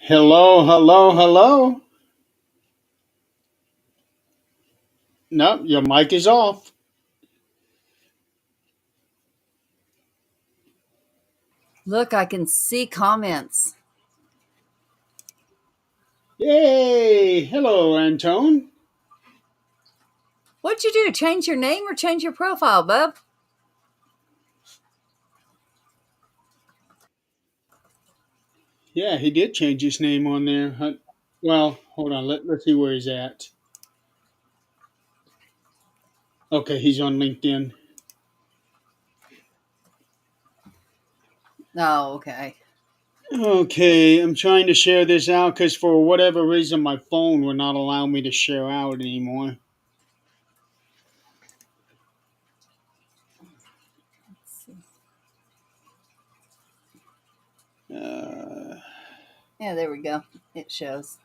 Hello, hello, hello. No, your mic is off. Look, I can see comments. Yay! Hello, Antone. What'd you do? Change your name or change your profile, bub? Yeah, he did change his name on there. Well, hold on. Let's see where he's at. Okay, he's on LinkedIn. Oh, okay. Okay, I'm trying to share this out because for whatever reason my phone will not allow me to share out anymore. Let's see. Uh, Yeah, there we go. It shows.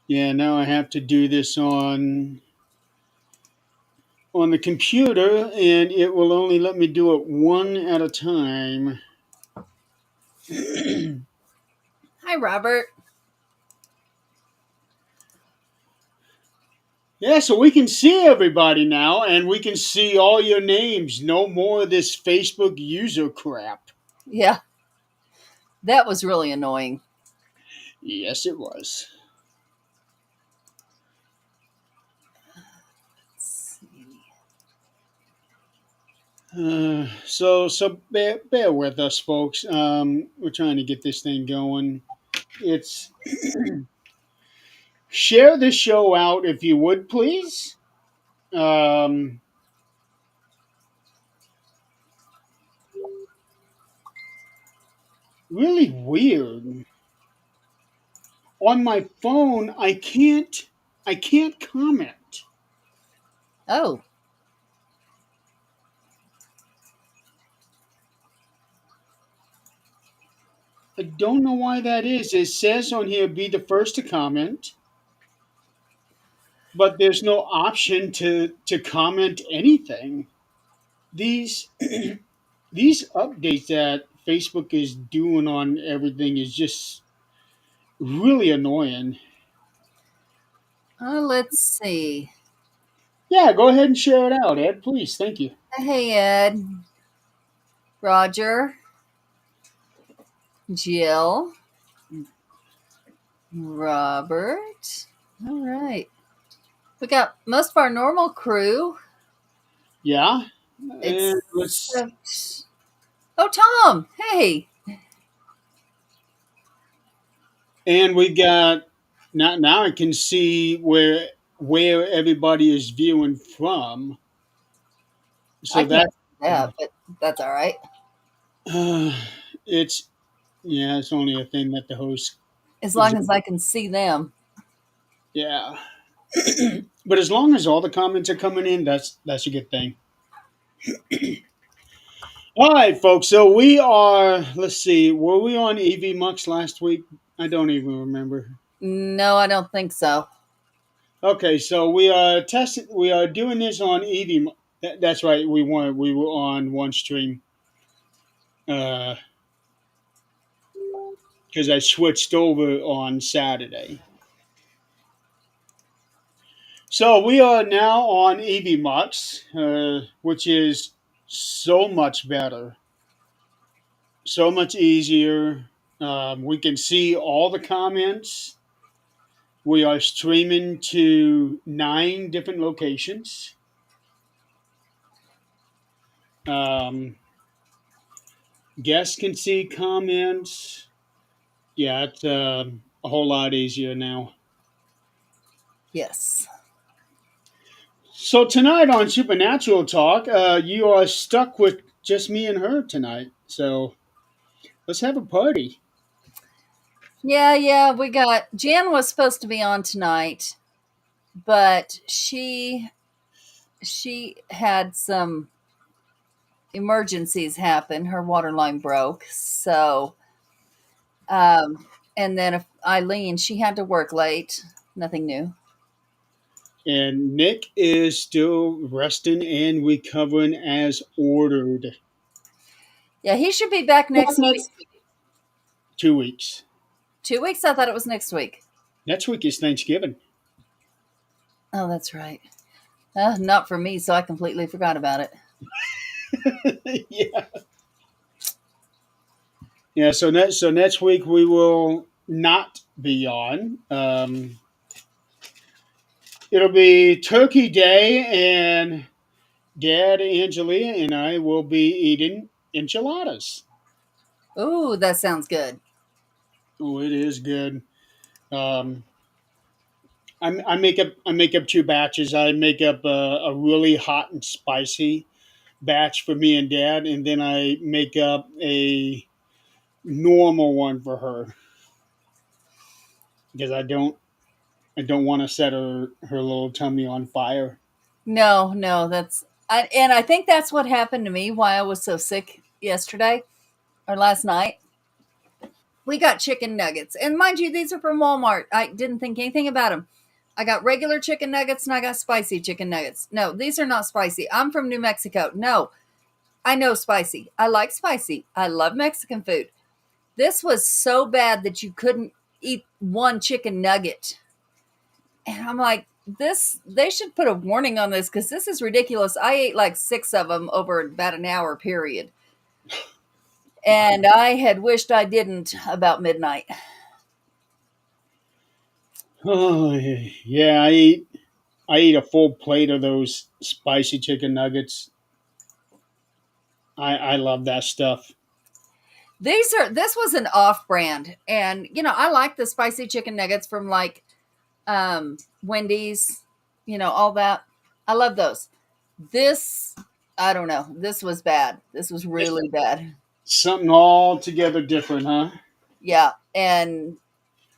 yeah, now I have to do this on the computer, and it will only let me do it one at a time. Hi, Robert. Yeah, so we can see everybody now, and we can see all your names. No more of this Facebook user crap. Yeah, that was really annoying. Yes, it was. Let's see. So bear with us, folks. We're trying to get this thing going. It's share the show out if you would, please. Um, really weird. On my phone, I can't comment. Oh, I don't know why that is. It says on here, be the first to comment, but there's no option to comment anything. These these updates that Facebook is doing on everything is just really annoying. let's see. Yeah, go ahead and share it out, Ed, please. Thank you. Hey, Ed, Roger, Jill, Robert. All right. We got most of our normal crew, Yeah, and let's except. Oh, Tom. Hey. and we got now I can see where everybody is viewing from. I So can't that see that, but that's all right. it's yeah, it's only a thing that the host As is. long as I can see them. Yeah. But as long as all the comments are coming in, that's a good thing. All right, folks. So we are. Let's see. Were we on EV Mux last week? I don't even remember. No, I don't think so. Okay, so we are testing. We are doing this on EV. That's right. We were on one stream because I switched over on Saturday. So we are now on EV Mux, which is so much better, so much easier. We can see all the comments. We are streaming to 9 different locations. Um, Guests can see comments. Yeah, it's a whole lot easier now. Yes. So tonight on Supernatural Talk, you are stuck with just me and her tonight. So let's have a party. Yeah, we got Jan was supposed to be on tonight, but she had some emergencies happen. Her water line broke. So and then if Eileen, she had to work late. Nothing new. And Nick is still resting and recovering as ordered. Yeah, he should be back next week. 2 weeks. 2 weeks? I thought it was next week. Next week is Thanksgiving. Oh, that's right. Not for me, so I completely forgot about it. Yeah. Yeah. So next week we will not be on. It'll be Turkey Day, and Dad, Angelia, and I will be eating enchiladas. Ooh, that sounds good. Oh, it is good. Um, I make up two batches. I make up a really hot and spicy batch for me and Dad, and then I make up a normal one for her because I don't want to set her little tummy on fire. No, no, and I think that's what happened to me why I was so sick yesterday or last night. We got chicken nuggets. And mind you, these are from Walmart. I didn't think anything about them. I got regular chicken nuggets and I got spicy chicken nuggets. No, these are not spicy. I'm from New Mexico. No, I know spicy. I like spicy. I love Mexican food. This was so bad that you couldn't eat one chicken nugget. And I'm like, they should put a warning on this because this is ridiculous. I ate like 6 of them over about an hour period. And I had wished I didn't about midnight. Oh yeah, I eat a full plate of those spicy chicken nuggets. I love that stuff. This was an off brand. And I like the spicy chicken nuggets from like Wendy's, all that. I love those. This, I don't know. This was bad. This was really bad. Something altogether different, huh? Yeah. And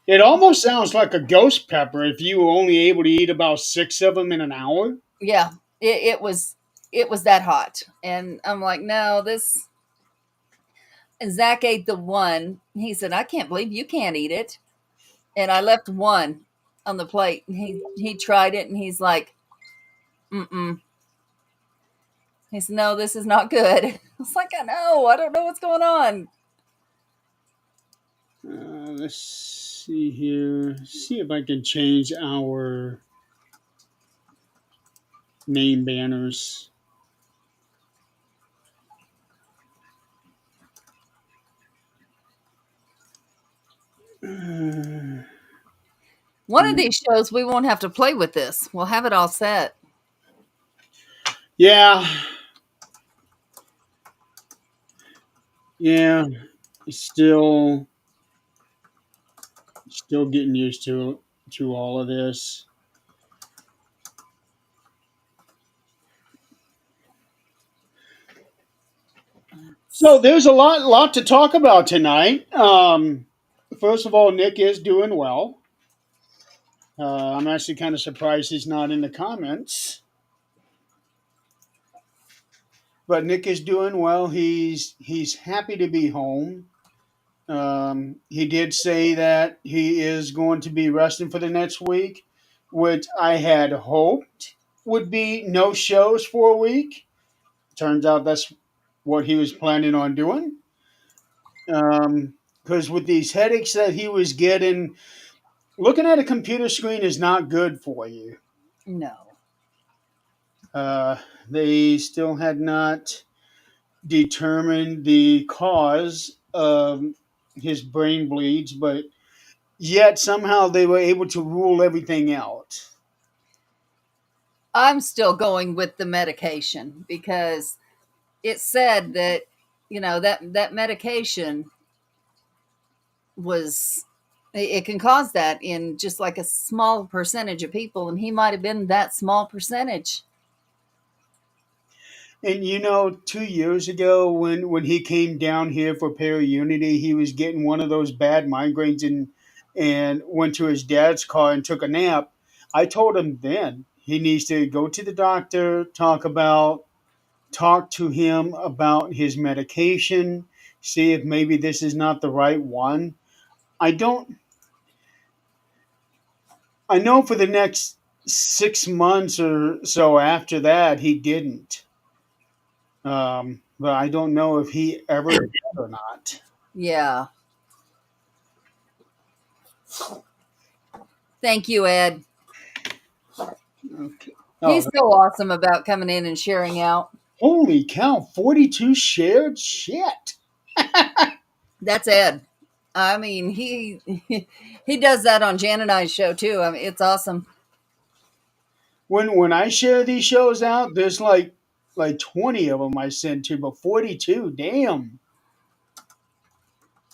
It almost sounds like a ghost pepper if you were only able to eat about 6 of them in an hour. yeah, it was that hot. And I'm like, no, this. And Zach ate the one. He said, I can't believe you can't eat it. And I left one on the plate. And he tried it and he's like, mm-mm. He said, no, this is not good. I was like, I know. I don't know what's going on. Let's see here. See if I can change our name banners. Uh, One of these shows, we won't have to play with this. We'll have it all set. yeah, yeah. Still, still getting used to all of this. So there's a lot to talk about tonight. First of all, Nick is doing well. I'm actually kind of surprised he's not in the comments, but Nick is doing well. He's happy to be home. He did say that he is going to be resting for the next week, which I had hoped would be no shows for a week. Turns out that's what he was planning on doing. Because with these headaches that he was getting, looking at a computer screen is not good for you. No. Uh, they still had not determined the cause of his brain bleeds, but yet somehow they were able to rule everything out. I'm still going with the medication because it said that, that medication was, it can cause that in just like a small percentage of people. And he might have been that small percentage. And 2 years ago when he came down here for Unity, he was getting one of those bad migraines and went to his dad's car and took a nap. I told him then he needs to go to the doctor, talk to him about his medication, see if maybe this is not the right one. I don't I know for the next 6 months or so after that he didn't. but I don't know if he ever did or not. Yeah. Thank you, Ed. Okay. Oh, He's so awesome about coming in and sharing out. holy cow! 42 shared. Shit. That's Ed. I mean, he does that on Jan and I's show too. I mean, it's awesome. When I share these shows out, there's like 20 of them I send to, but 42. Damn,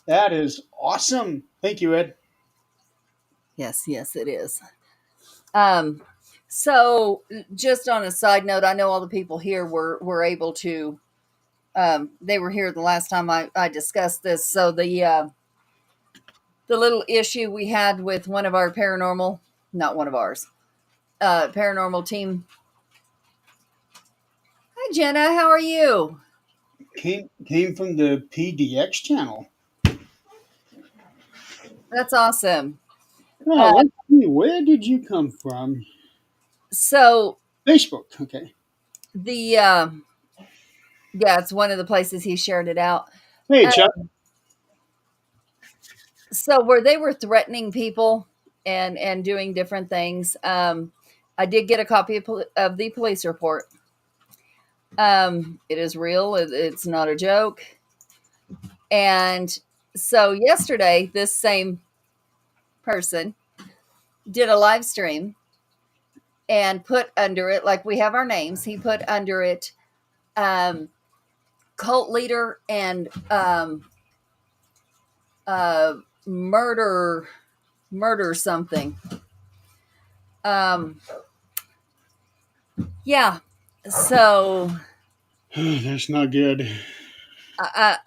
that is awesome. Thank you, Ed. Yes, yes, it is. Um, so just on a side note, I know all the people here were able to. They were here the last time I discussed this. So the little issue we had with one of our paranormal, not one of ours, paranormal team. Hi, Jenna. How are you? Came from the PDX channel. That's awesome. Oh, Uh, let's see. Where did you come from? so Facebook. Okay. the yeah, it's one of the places he shared it out. Hey, Uh, Chuck. so where they were threatening people and doing different things, I did get a copy of the police report. It is real. It's not a joke. And so yesterday, this same person did a live stream and put under it, like we have our names, he put under it um, cult leader and uh, murder, murder something. Um, yeah. So That's not good. I,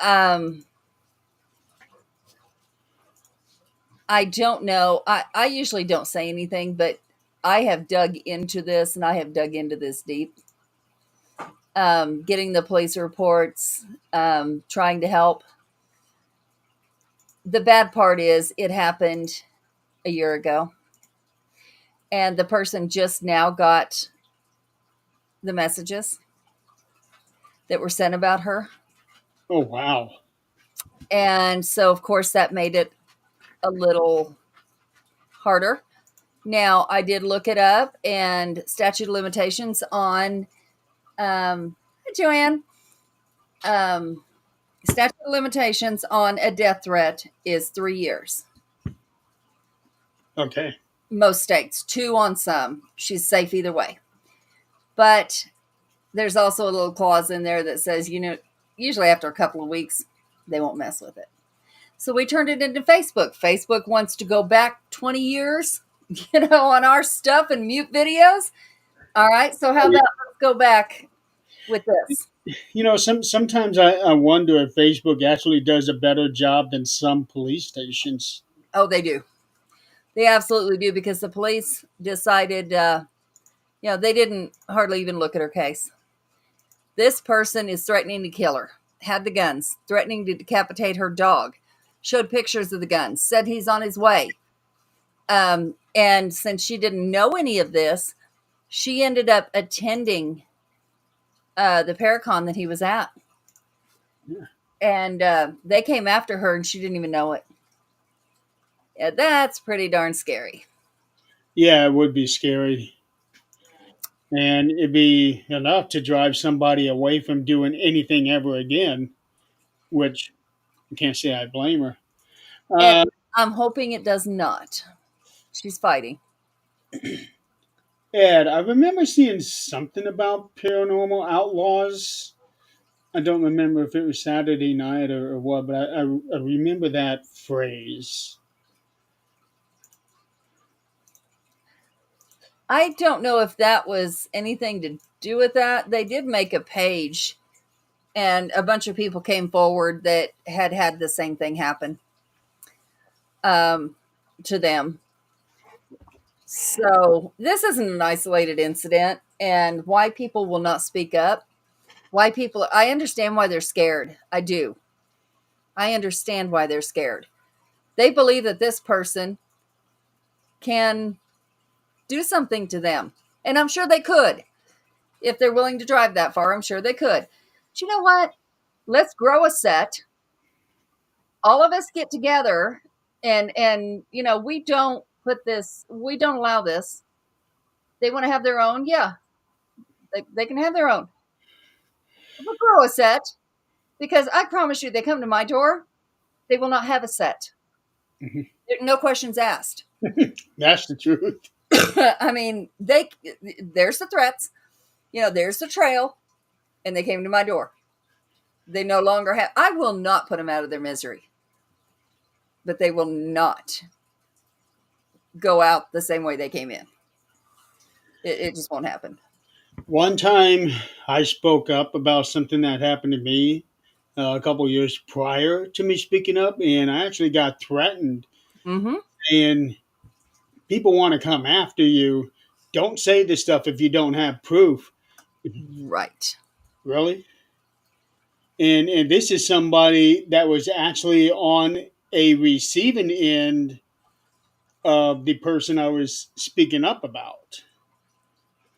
I don't know. I usually don't say anything, but I have dug into this and I have dug into this deep. Getting the police reports, trying to help. The bad part is it happened a year ago, and the person just now got the messages that were sent about her. Oh, wow. And so, of course, that made it a little harder. Now, I did look it up, and statute of limitations on, Joanne, um, statute of limitations on a death threat is 3 years. Okay. Most states, two on some. She's safe either way. But there's also a little clause in there that says, usually after a couple of weeks, they won't mess with it. So we turned it into Facebook. Facebook wants to go back 20 years, on our stuff and mute videos. All right. So how about let's go back with this? Sometimes I wonder if Facebook actually does a better job than some police stations. Oh, they do. They absolutely do because the police decided, they didn't hardly even look at her case. This person is threatening to kill her, had the guns, threatening to decapitate her dog, showed pictures of the guns, said he's on his way. And since she didn't know any of this, she ended up attending the Paracon that he was at. Yeah. And they came after her and she didn't even know it. Yeah, that's pretty darn scary. Yeah, it would be scary. And it'd be enough to drive somebody away from doing anything ever again, which I can't say I blame her. And Uh, I'm hoping it does not. She's fighting. Ed, I remember seeing something about paranormal outlaws. I don't remember if it was Saturday night or what, but I remember that phrase. I don't know if that was anything to do with that. They did make a page, and a bunch of people came forward that had the same thing happen to them. So this isn't an isolated incident, and why people will not speak up. I understand why they're scared. I do. I understand why they're scared. They believe that this person can do something to them. And I'm sure they could. If they're willing to drive that far, I'm sure they could. But you know what? let's grow a set. All of us get together, and we don't allow this. They want to have their own, yeah, they can have their own. We'll grow a set, because I promise you, they come to my door, they will not have a set. Mhm. No questions asked. That's the truth. I mean, there's the threats, there's the trail, and they came to my door. They no longer have. I will not put them out of their misery, but they will not go out the same way they came in. It just won't happen. One time I spoke up about something that happened to me a couple years prior to me speaking up, and I actually got threatened. Mm-hmm. And people want to come after you. Don't say this stuff if you don't have proof. Right. Really? And this is somebody that was actually on a receiving end of the person I was speaking up about.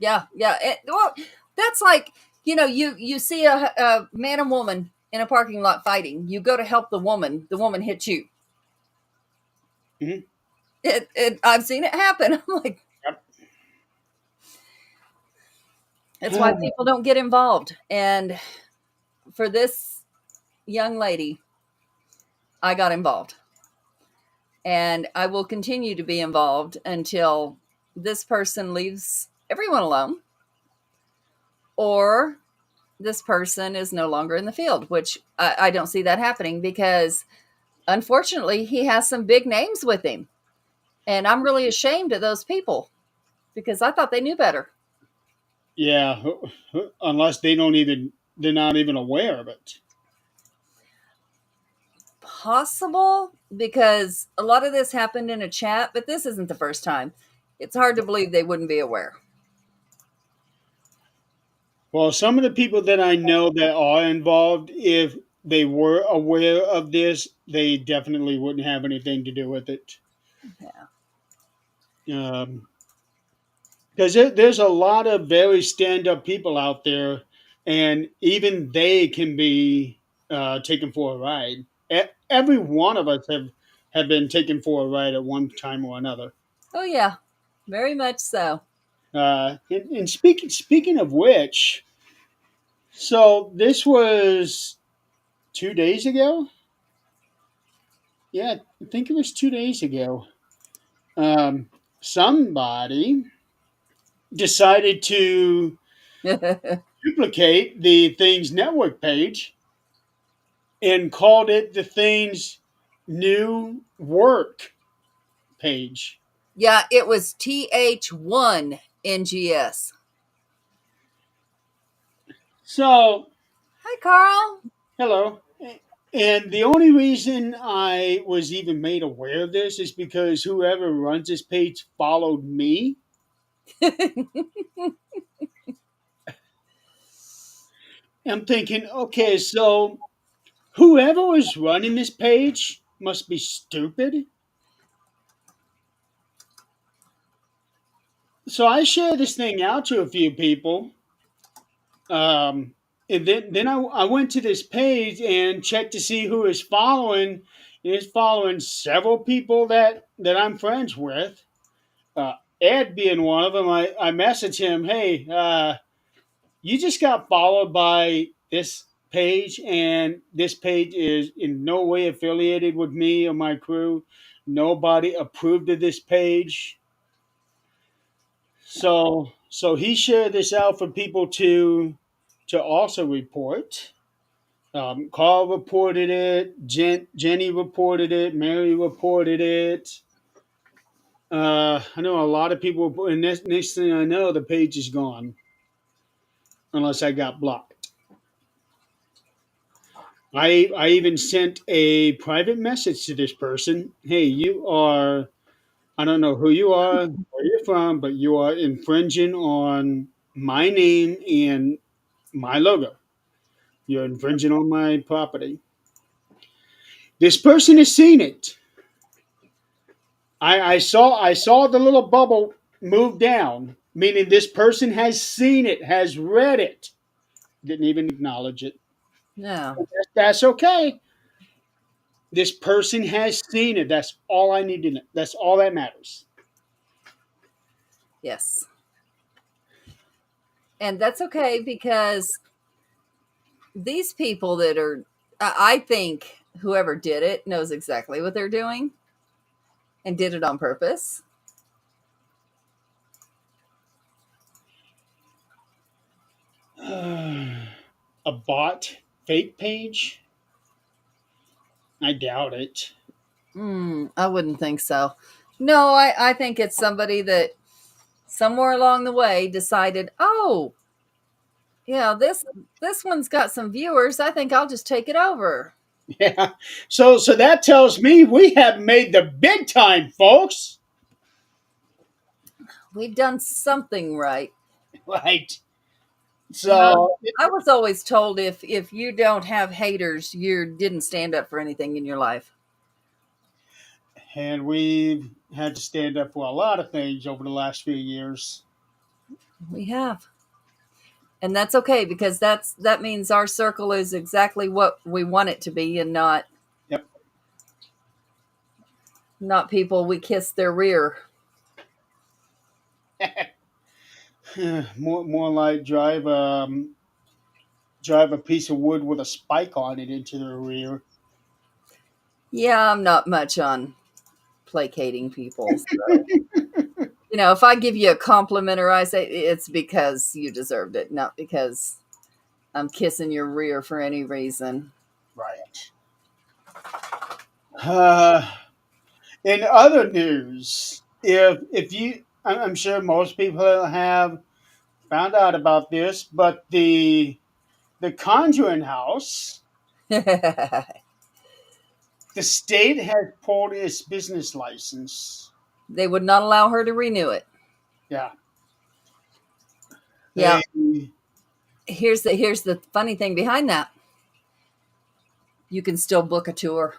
Yeah. Yeah. Well, that's like, you see a man and woman in a parking lot fighting. You go to help the woman hits you. Mhm. I've seen it happen. I'm like, Yep. that's why people don't get involved. And for this young lady, I got involved. And I will continue to be involved until this person leaves everyone alone, or this person is no longer in the field, which I don't see that happening, because unfortunately he has some big names with him. And I'm really ashamed of those people, because I thought they knew better. Yeah, unless they're not even aware of it. Possible, because a lot of this happened in a chat, but this isn't the first time. It's hard to believe they wouldn't be aware. Well, some of the people that I know that are involved, if they were aware of this, they definitely wouldn't have anything to do with it. Yeah. Because there's a lot of very stand-up people out there, and even they can be taken for a ride. Every one of us have been taken for a ride at one time or another. Oh yeah, very much so. And speaking of which, so this was 2 days ago. Yeah, I think it was 2 days ago. Somebody decided to duplicate the Things Network page and called it the Things New Work page. Yeah, it was TH1 NGS. So, Hi, Carl. hello. And the only reason I was even made aware of this is because whoever runs this page followed me. I'm thinking, okay, so whoever was running this page must be stupid. So I shared this thing out to a few people. Um, and then I went to this page and checked to see who is following. And it's following several people that I'm friends with. Uh, Ed being one of them. I messaged him, hey, you just got followed by this page, and this page is in no way affiliated with me or my crew. Nobody approved of this page. So he shared this out for people to also report. Carl reported it. Jenny reported it. Mary reported it. I know a lot of people. And next thing I know, the page is gone, unless I got blocked. I even sent a private message to this person. Hey, you are. I don't know who you are, where you're from, but you are infringing on my name and my logo. You're infringing on my property. This person has seen it. I saw the little bubble move down, meaning this person has seen it, has read it, didn't even acknowledge it. No. That's okay. This person has seen it. That's all I need to know. That's all that matters. Yes. And that's okay because these people that are, I think whoever did it knows exactly what they're doing and did it on purpose. A bot fake page? I doubt it. I wouldn't think so. No, I think it's somebody that somewhere along the way decided, oh, yeah, this one's got some viewers. I think I'll just take it over. Yeah. So that tells me we have made the big time, folks. We've done something right. Right. You know, So I was always told if you don't have haters, you didn't stand up for anything in your life. and we've had to stand up for a lot of things over the last few years. We have. And that's okay because that means our circle is exactly what we want it to be and Yep. not people we kiss their rear. More like drive a piece of wood with a spike on it into the rear. Yeah, I'm not much on placating people. So. If I give you a compliment or I say it's because you deserved it, not because I'm kissing your rear for any reason. Right. Uh, in other news, if you, I'm sure most people have found out about this, but the Conjuring House, the state has pulled its business license. They would not allow her to renew it. Yeah. Yeah. They, Here's the funny thing behind that. You can still book a tour.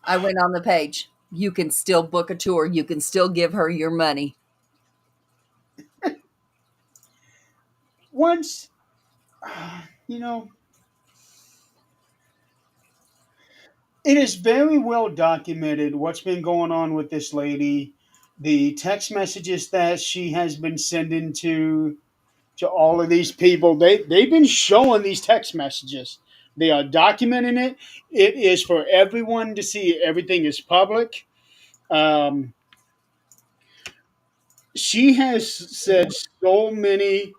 I went on the page. You can still book a tour. You can still give her your money. once, you know, it is very well documented what's been going on with this lady, the text messages that she has been sending to all of these people. They've been showing these text messages. They are documenting it. It is for everyone to see. Everything is public. Um, she has said so many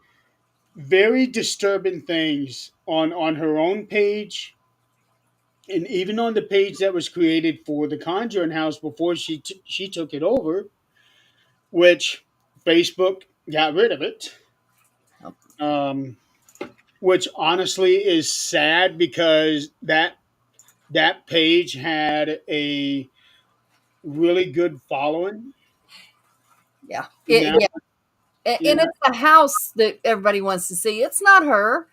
very disturbing things on her own page and even on the page that was created for the Conjuring House before she took it over, which Facebook got rid of it. Um, which honestly is sad because that page had a really good following. Yeah. Now, Yeah. And yeah, it's the house that everybody wants to see. It's not her.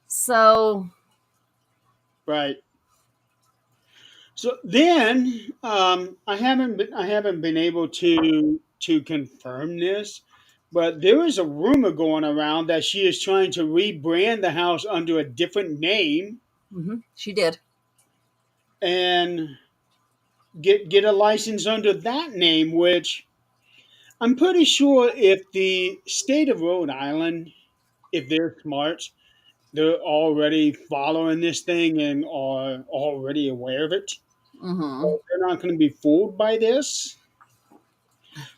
So, right. So then, I haven't been able to confirm this, but there is a rumor going around that she is trying to rebrand the house under a different name she did. and get a license under that name. Which I'm pretty sure if the state of Rhode Island, if they're smart, they're already following this thing and are already aware of it. Mm-hmm. So they're not going to be fooled by this.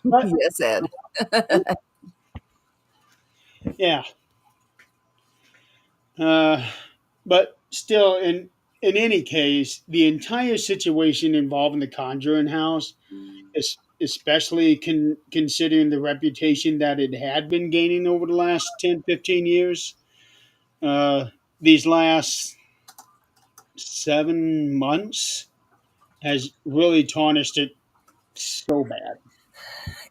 But Yes, Ed. yeah, uh, but still, in any case, the entire situation involving the Conjuring House, is especially considering the reputation that it had been gaining over the last 10, 15 years. Uh, these last 7 months has really tarnished it so bad.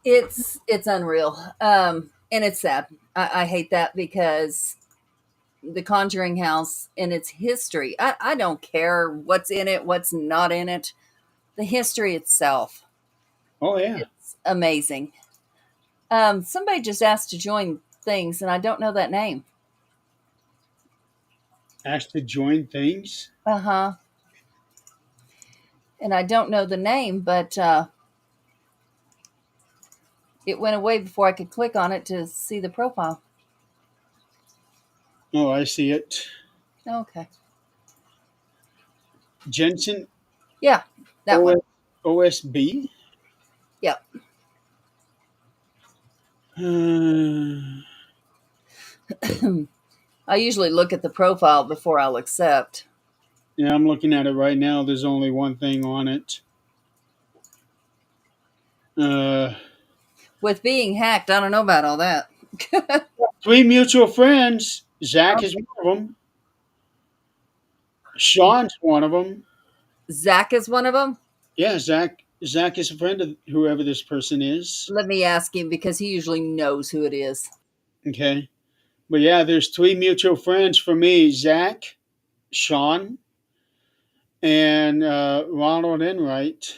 It's unreal. And it's sad. I hate that because the Conjuring House and its history. I don't care what's in it, what's not in it. The history itself, Oh yeah. it's amazing. Somebody just asked to join things, and I don't know that name. Asked to join things. Uh huh. And I don't know the name, but it went away before I could click on it to see the profile. Oh, I see it. Okay. Jensen Yeah, that one. OS, OSB. Yep. Uh, I usually look at the profile before I'll accept. yeah, I'm looking at it right now. There's only one thing on it. Uh, With being hacked, I don't know about all that. Three mutual friends. Zach is one of them. Sean's one of them. Zach is one of them. Yeah, Zach is a friend of whoever this person is. Let me ask him because he usually knows who it is. Okay. But yeah, there's three mutual friends for me: Zach, Sean, and Ronald Enright.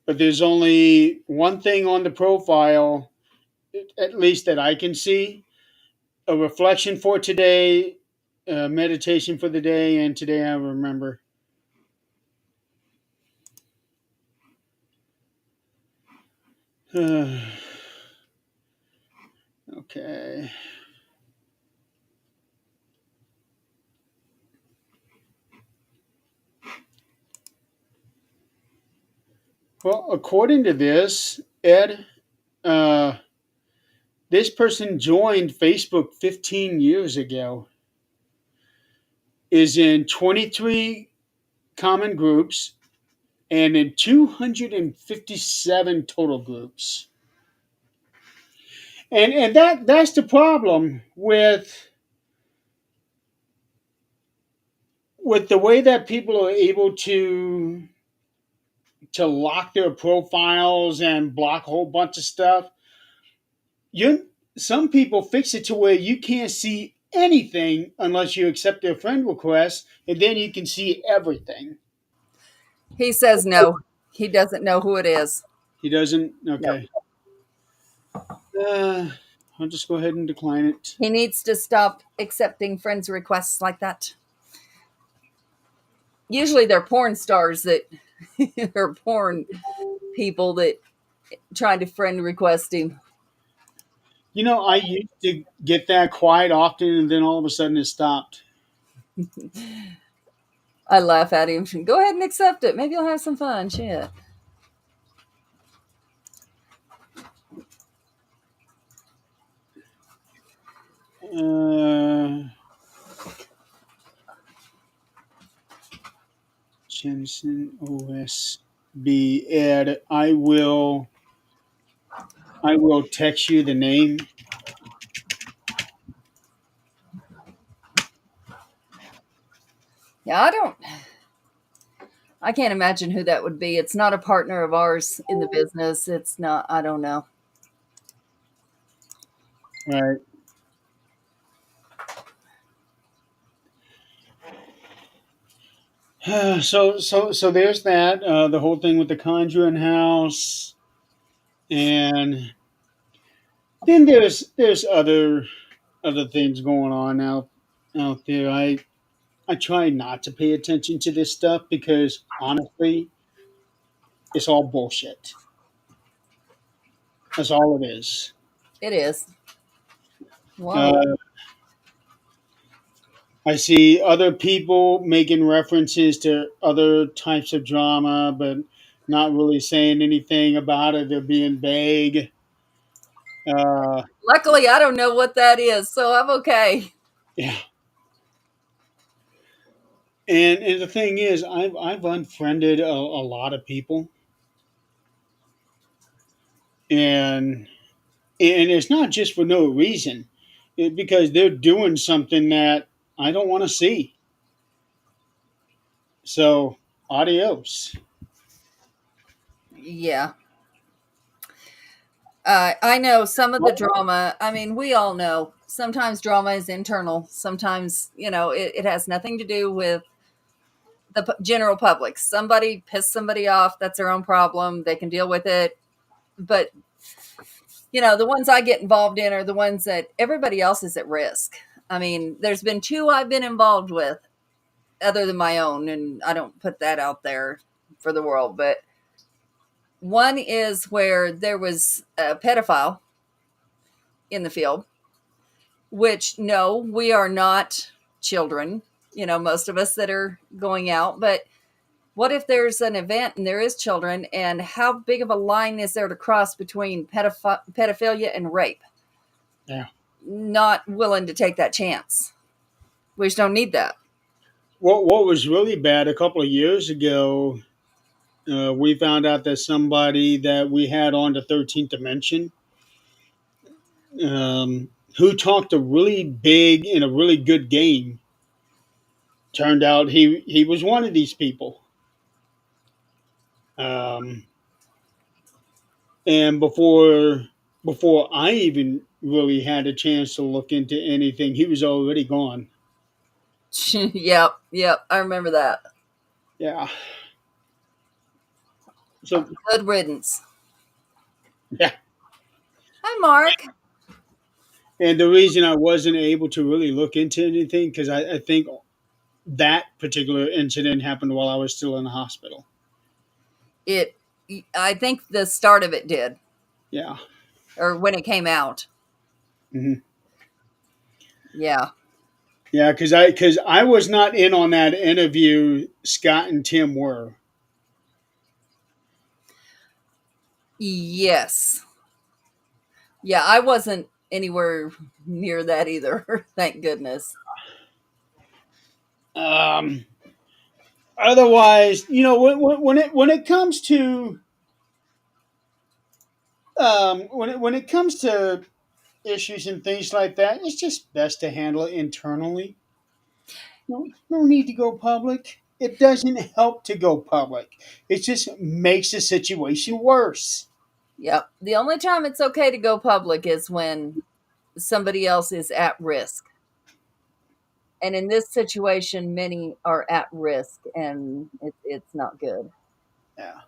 But there's only one thing on the profile, at least that I can see: a reflection for today, meditation for the day, and today I remember. Okay. Well, according to this, Ed, uh, this person joined Facebook 15 years ago, is in 23 common groups, and in 257 total groups. And that's the problem with the way that people are able to lock their profiles and block a whole bunch of stuff. You Some people fix it to where you can't see anything unless you accept their friend request, and then you can see everything. He says no. He doesn't know who it is. He doesn't. No. Okay. Uh, I'll just go ahead and decline it. He needs to stop accepting friends' requests like that. Usually they're porn stars that or porn people that try to friend request him. I used to get that quite often, and then all of a sudden it stopped. I laugh at him. Go ahead and accept it. Maybe you'll have some fun. Shit. Uh, Jensen OSB Ed. I will text you the name. Yeah, I can't imagine who that would be. It's not a partner of ours in the business. It's not, I don't know. Right. So there's that. The whole thing with the Conjuring House, and then there's other things going on out there. I try not to pay attention to this stuff because honestly, it's all bullshit. That's all it is. It is. Wow. Uh, I see other people making references to other types of drama, but not really saying anything about it. They're being vague. Uh, Luckily, I don't know what that is, so I'm okay. yeah. And the thing is, I've unfriended a lot of people, and and it's not just for no reason, because they're doing something that I don't want to see. So, adios. Yeah. I know some of the drama. I mean, we all know sometimes drama is internal. Sometimes, it has nothing to do with the general public. Somebody pissed somebody off. That's their own problem. They can deal with it. But The ones I get involved in are the ones that everybody else is at risk. I mean, there's been two I've been involved with other than my own, and I don't put that out there for the world, but one is where there was a pedophile in the field, which no, we are not children, most of us that are going out, but what if there's an event and there is children, and how big of a line is there to cross between pedophilia and rape? Yeah. Not willing to take that chance. We just don't need that. What was really bad a couple of years ago, we found out that somebody that we had on the 13th Dimension, who talked a really big and a really good game, turned out he was one of these people. Um, and before I even really had a chance to look into anything, he was already gone. Yep, I remember that. Yeah. So Good riddance. yeah. Hi, Mark. And the reason I wasn't able to really look into anything because I think that particular incident happened while I was still in the hospital. It. I think the start of it did, Yeah. or when it came out. Hmm. Yeah. Yeah, because I was not in on that interview. Scott and Tim were. Yes. Yeah, I wasn't anywhere near that either. Thank goodness. Um, Otherwise, when it comes to when it comes to issues and things like that, it's just best to handle it internally. No need to go public. It doesn't help to go public. It just makes the situation worse. Yep. The only time it's okay to go public is when somebody else is at risk. And in this situation, many are at risk, and it's not good. Yeah.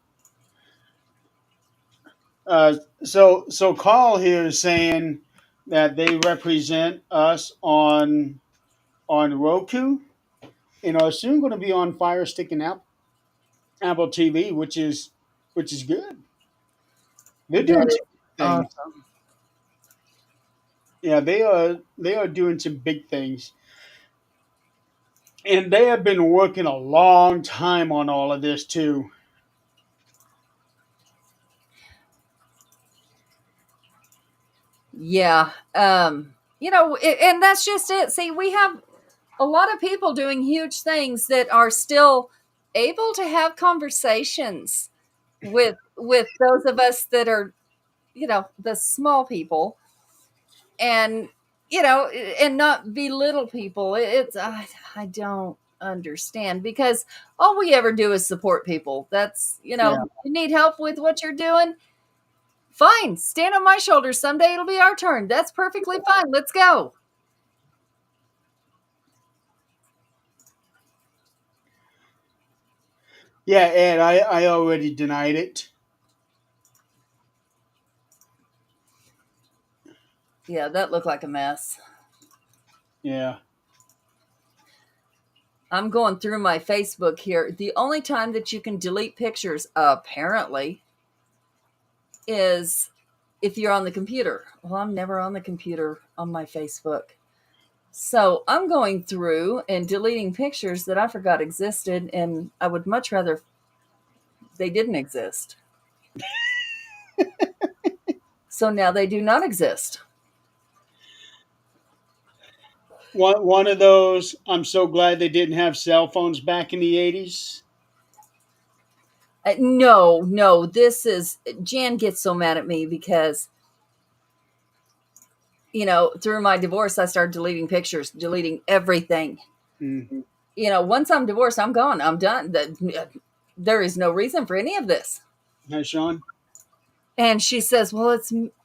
So Carl here is saying that they represent us on Roku and are soon going to be on Fire Stick and Apple TV, which is good. They're doing That is some things. awesome. Yeah, they are doing some big things, and they have been working a long time on all of this too. Yeah. And that's just it. See, we have a lot of people doing huge things that are still able to have conversations with those of us that are, the small people, and and not belittle people. It's I don't understand, because all we ever do is support people. That's, Yeah, you need help with what you're doing, fine, stand on my shoulders, someday it'll be our turn. That's perfectly fine, let's go. yeah, Ed, I already denied it. Yeah, that looked like a mess. Yeah, I'm going through my Facebook here. The only time that you can delete pictures, apparently, is if you're on the computer. Well, I'm never on the computer on my Facebook. So I'm going through and deleting pictures that I forgot existed, and I would much rather they didn't exist. So now they do not exist. one of those. I'm so glad they didn't have cell phones back in the '80s. No, this is Jan gets so mad at me because through my divorce I started deleting pictures, deleting everything. Hmm. Once I'm divorced, I'm gone. I'm done. There is no reason for any of this. Hi, Sean. And she says, "Well,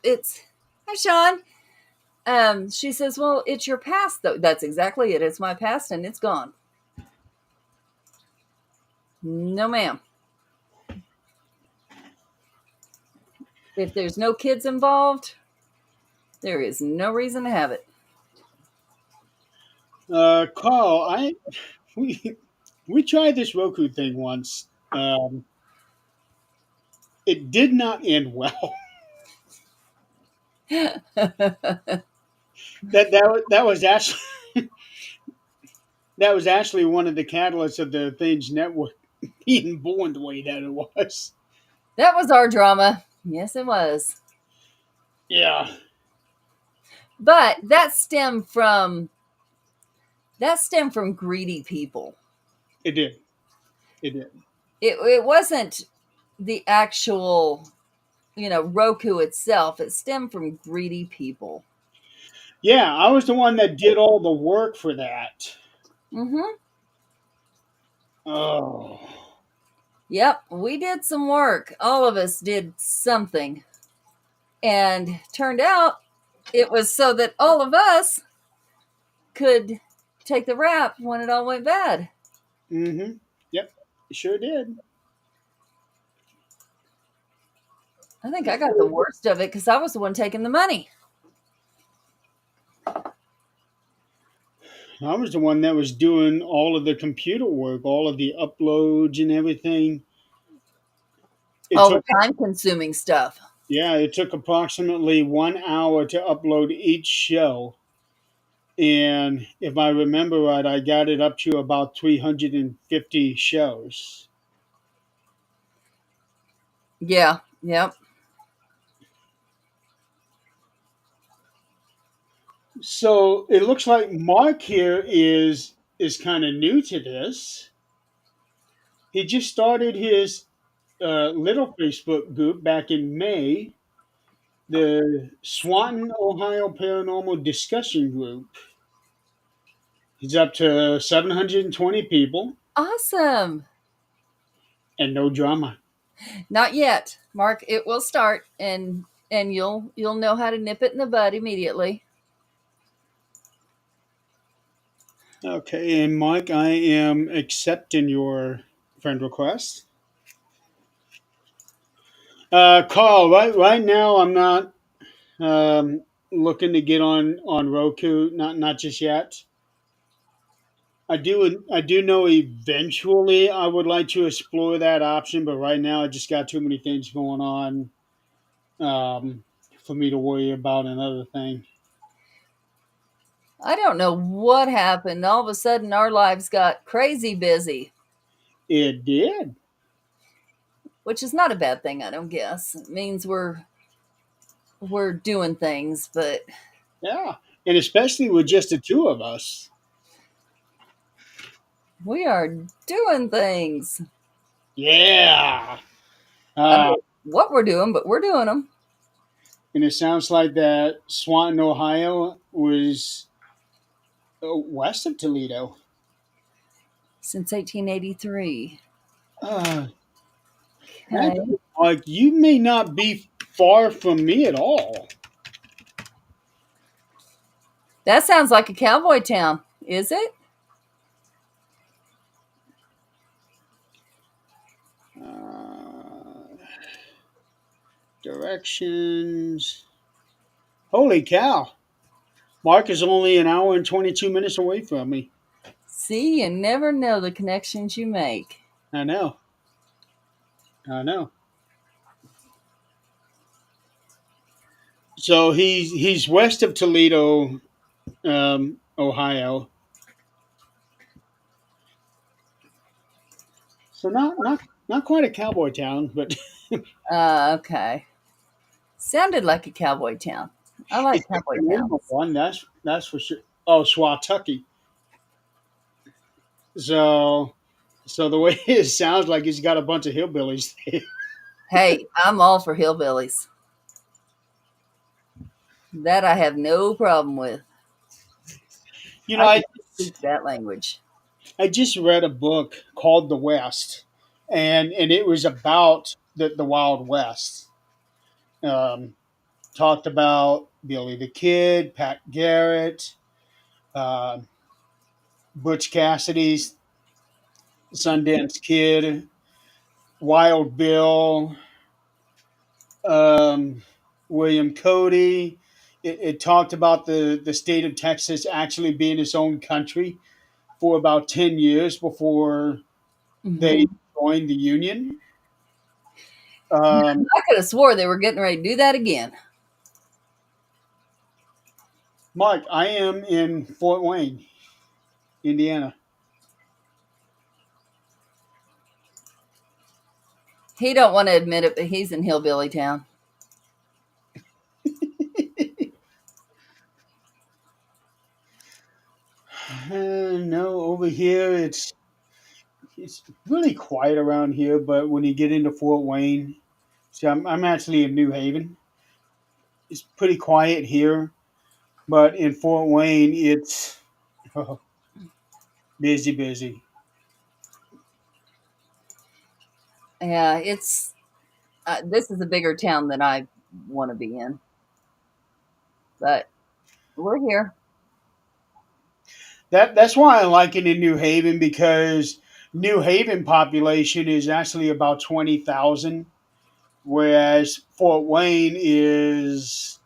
it's." Hi, Sean. She says, "Well, it's your past, though." That's exactly it. It's my past, and it's gone. No, ma'am. If there's no kids involved, There is no reason to have it. Carl, we we tried this Roku thing once. It did not end well. That was actually that was actually one of the catalysts of the Things Network being born the way that it was. That was our drama. Yes, it was. Yeah, But that stemmed from greedy people. it did. It did. It wasn't the actual, Roku itself. It stemmed from greedy people. Yeah, I was the one that did all the work for that. Mm-hmm. Oh, Yep, we did some work. All of us did something. And turned out it was so that all of us could take the rap when it all went bad. mm-hmm. Yep, sure did. I think I got the worst of it because I was the one taking the money. I was the one that was doing all of the computer work, all of the uploads and everything. It All the took time consuming stuff. Yeah, it took approximately 1 hour to upload each show. And if I remember right, I got it up to about 350 shows. Yeah, yep. So it looks like Mark here is kind of new to this. He just started his little Facebook group back in May, the Swanton, Ohio Paranormal Discussion Group. He's up to 720 people Awesome. and no drama. Not yet, Mark. It will start, and you'll know how to nip it in the bud immediately. Okay, and Mike, I am accepting your friend request. Carl, right now I'm not looking to get on Roku, not just yet. I do know eventually I would like to explore that option, but right now I just got too many things going on for me to worry about another thing. I don't know what happened. All of a sudden, our lives got crazy busy, It did, which is not a bad thing. I don't guess it means we're doing things, but yeah, and especially with just the two of us. we are doing things. Yeah. I don't Uh, know what we're doing, but we're doing them and it sounds like that Swanton, Ohio, was west of Toledo. since 1883. Uh, Okay, like you may not be far from me at all. that sounds like a cowboy town. Is it? Uh, directions. Holy cow! Mark is only an hour and 22 minutes away from me. See, you never know the connections you make. I know. I know. So he's west of Toledo, Ohio. So not quite a cowboy town, but Okay. Sounded like a cowboy town. I like it's cowboy the name of towns. one. That's for sure. Oh, Swatucky. So so the way it sounds like he's got a bunch of hillbillies there. Hey, I'm all for hillbillies. That I have no problem with. You know, I can speak that language. I just read a book called The West, and it was about the Wild West. Um, Talked about Billy the Kid, Pat Garrett, uh, Butch Cassidy's Sundance Kid, Wild Bill, um, William Cody, it talked about the state of Texas actually being its own country for about 10 years before they Mhm. joined the Union. I could have swore they were getting ready to do that again. Mark, I am in Fort Wayne, Indiana. He don't want to admit it, but he's in Hillbilly Town. No, over here it's really quiet around here, but when you get into Fort Wayne, see, I'm actually in New Haven. It's pretty quiet here, but in Fort Wayne, it's busy, busy. Yeah, it's this is a bigger town than I want to be in, but we're here. That's why I like it in New Haven because New Haven population is actually about 20,000, whereas Fort Wayne is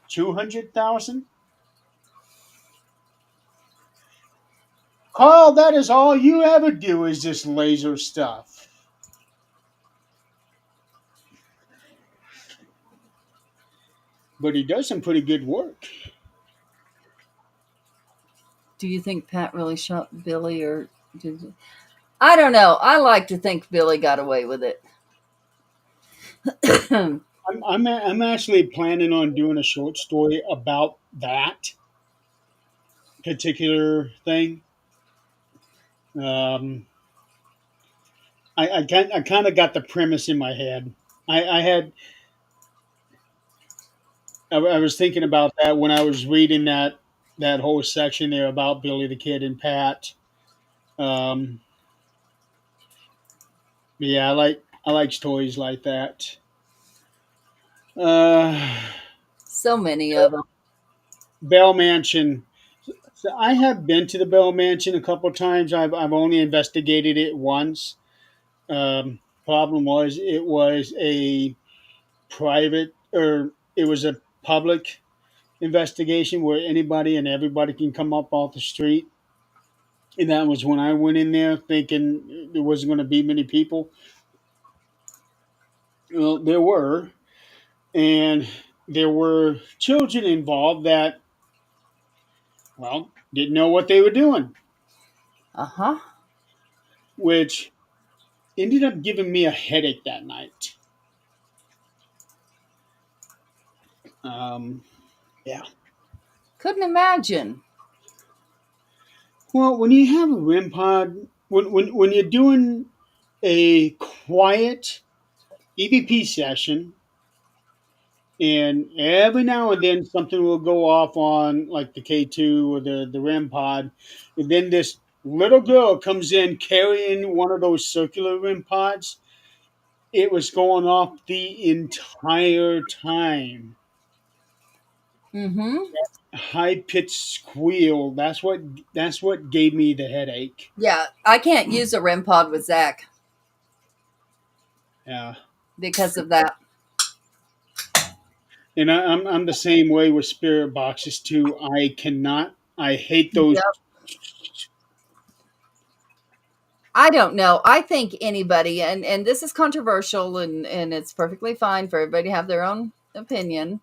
200,000. Carl, that is all you ever do is just laser stuff. But he does some pretty good work. Do you think Pat really shot Billy, or did I don't know. I like to think Billy got away with it. I'm actually planning on doing a short story about that particular thing. Um, I kind of got the premise in my head. I had I was thinking about that when I was reading that whole section there about Billy the Kid and Pat. Um, yeah, I like stories like that. Uh, So many of them. Bell Mansion. So I have been to the Bell Mansion a couple of times. I've only investigated it once. Problem was it was a private or it was a public investigation where anybody and everybody can come up off the street. And that was when I went in there thinking there wasn't going to be many people. Well, there were, and there were children involved that, well, didn't know what they were doing, Uh huh. which ended up giving me a headache that night. Um, yeah. Couldn't imagine. Well, when you have a REM pod, when you're doing a quiet EVP session, and every now and then something will go off on like the K2 or the REM pod, and then this little girl comes in carrying one of those circular REM pods. It was going off the entire time. Mm-hmm. High pitched squeal. That's what gave me the headache. Yeah, I can't use a REM pod with Zach Yeah. because of that. And I'm the same way with spirit boxes too. I cannot. I hate those. Yep. I don't know. I think anybody, and this is controversial, and it's perfectly fine for everybody to have their own opinion.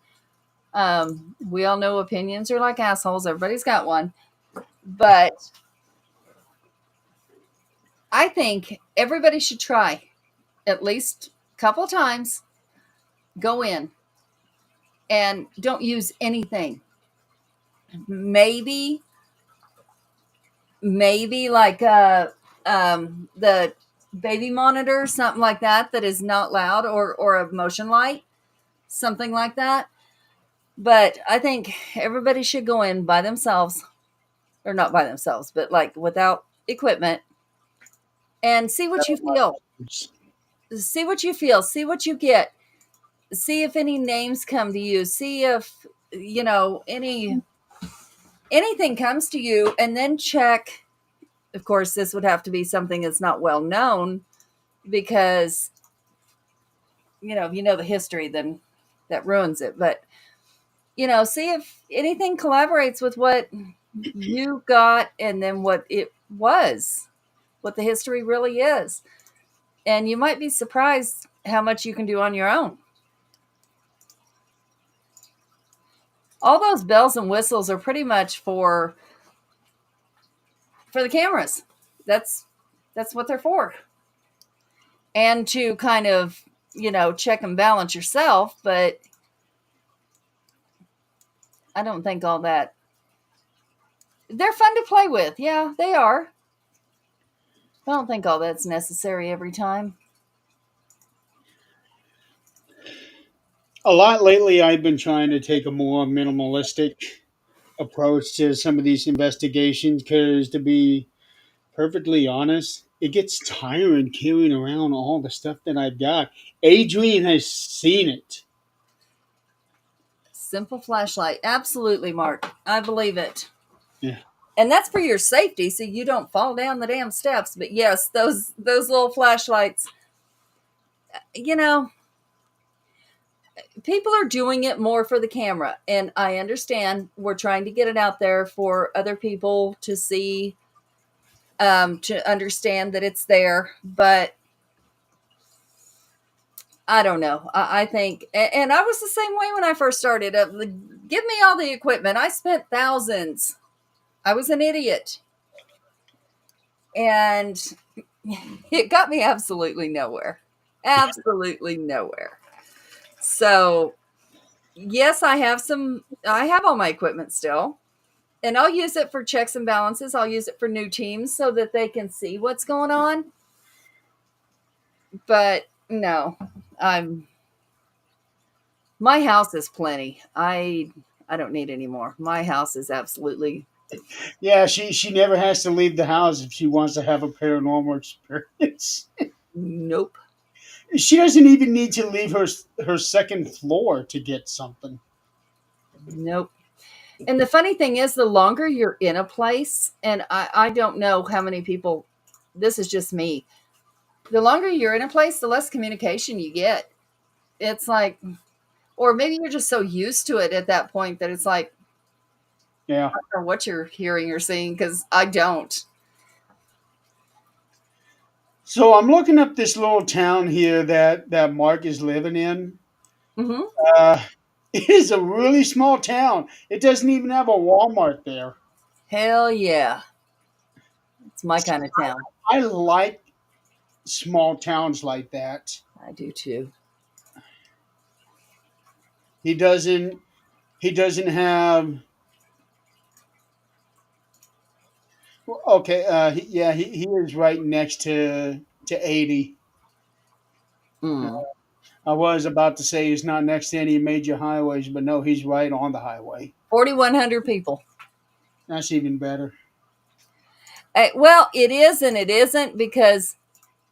We all know opinions are like assholes. Everybody's got one, but I think everybody should try at least a couple times. Go in and don't use anything. Maybe, maybe like the baby monitor, something like that, that is not loud, or a motion light, something like that. But I think everybody should go in by themselves, or not by themselves, but like without equipment, and see what you feel. See what you feel. See what you get. See if any names come to you. See if anything comes to you, and then check. Of course, this would have to be something that's not well known, because if you know the history, then that ruins it. But see if anything collaborates with what you got and then what it was, what the history really is. And you might be surprised how much you can do on your own. All those bells and whistles are pretty much for the cameras. That's what they're for. And to kind of, check and balance yourself, but I don't think all that. They're fun to play with. Yeah, they are. I don't think all that's necessary every time. A lot lately, I've been trying to take a more minimalistic approach to some of these investigations because, to be perfectly honest, it gets tiring carrying around all the stuff that I've got. Adrian has seen it. Simple flashlight. Absolutely, Mark. I believe it. Yeah. And that's for your safety so you don't fall down the damn steps. But yes, those little flashlights, you know, people are doing it more for the camera. And I understand we're trying to get it out there for other people to see, to understand that it's there. But I don't know. I think, and I was the same way when I first started. Give me all the equipment. I spent thousands. I was an idiot. And it got me absolutely nowhere. Absolutely nowhere. So, yes, I have all my equipment still. And I'll use it for checks and balances. I'll use it for new teams so that they can see what's going on. But no, my house is plenty. I don't need any more. My house is absolutely. Yeah, she never has to leave the house if she wants to have a paranormal experience. Nope. She doesn't even need to leave her second floor to get something. Nope. And the funny thing is, the longer you're in a place, and I don't know how many people, this is just me, the longer you're in a place, the less communication you get. It's like, or maybe you're just so used to it at that point that it's like, Yeah. I don't know what you're hearing or seeing because I don't. So I'm looking up this little town here that Mark is living in. Hmm. Uh, it is a really small town. It doesn't even have a Walmart there. Hell yeah. It's my kind of town. I like small towns like that. I do too. He doesn't. He doesn't have. Okay. Yeah. He is right next to 80. Mm. I was about to say he's not next to any major highways, but no, he's right on the highway. 4,100 people. That's even better. Well, it is and it isn't because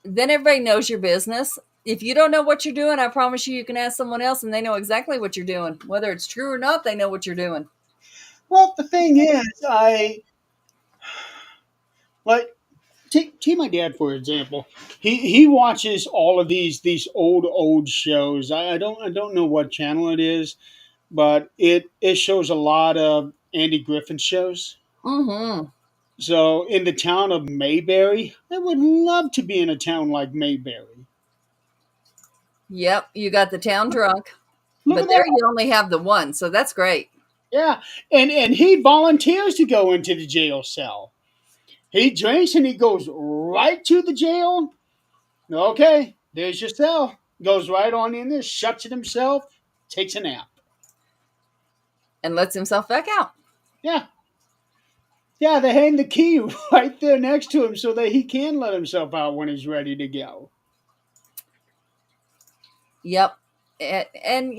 then everybody knows your business. If you don't know what you're doing, I promise you can ask someone else and they know exactly what you're doing. Whether it's true or not, they know what you're doing. Well, the thing is, I like take my dad for example. He watches all of these old shows. I don't know what channel it is, but it shows a lot of Andy Griffin shows. Mm-hmm. So in the town of Mayberry, I would love to be in a town like Mayberry. Yep, you got the town drunk, Look but at there that. you only have the one, so that's great. Yeah, and he volunteers to go into the jail cell. He drinks and he goes right to the jail. Okay, there's your cell. Goes right on in there, shuts it himself, takes a nap. And lets himself back out. Yeah. Yeah, they hang the key right there next to him so that he can let himself out when he's ready to go. Yep. And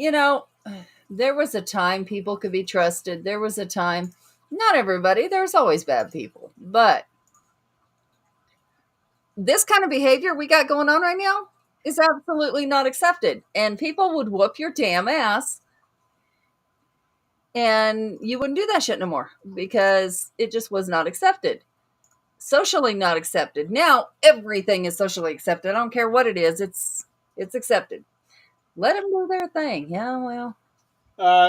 there was a time people could be trusted. There was a time, not everybody, there's always bad people, but this kind of behavior we got going on right now is absolutely not accepted. And people would whoop your damn ass and you wouldn't do that shit no more because it just was not accepted. Socially not accepted. Now everything is socially accepted. I don't care what it is. It's accepted. Let them do their thing. Yeah, well.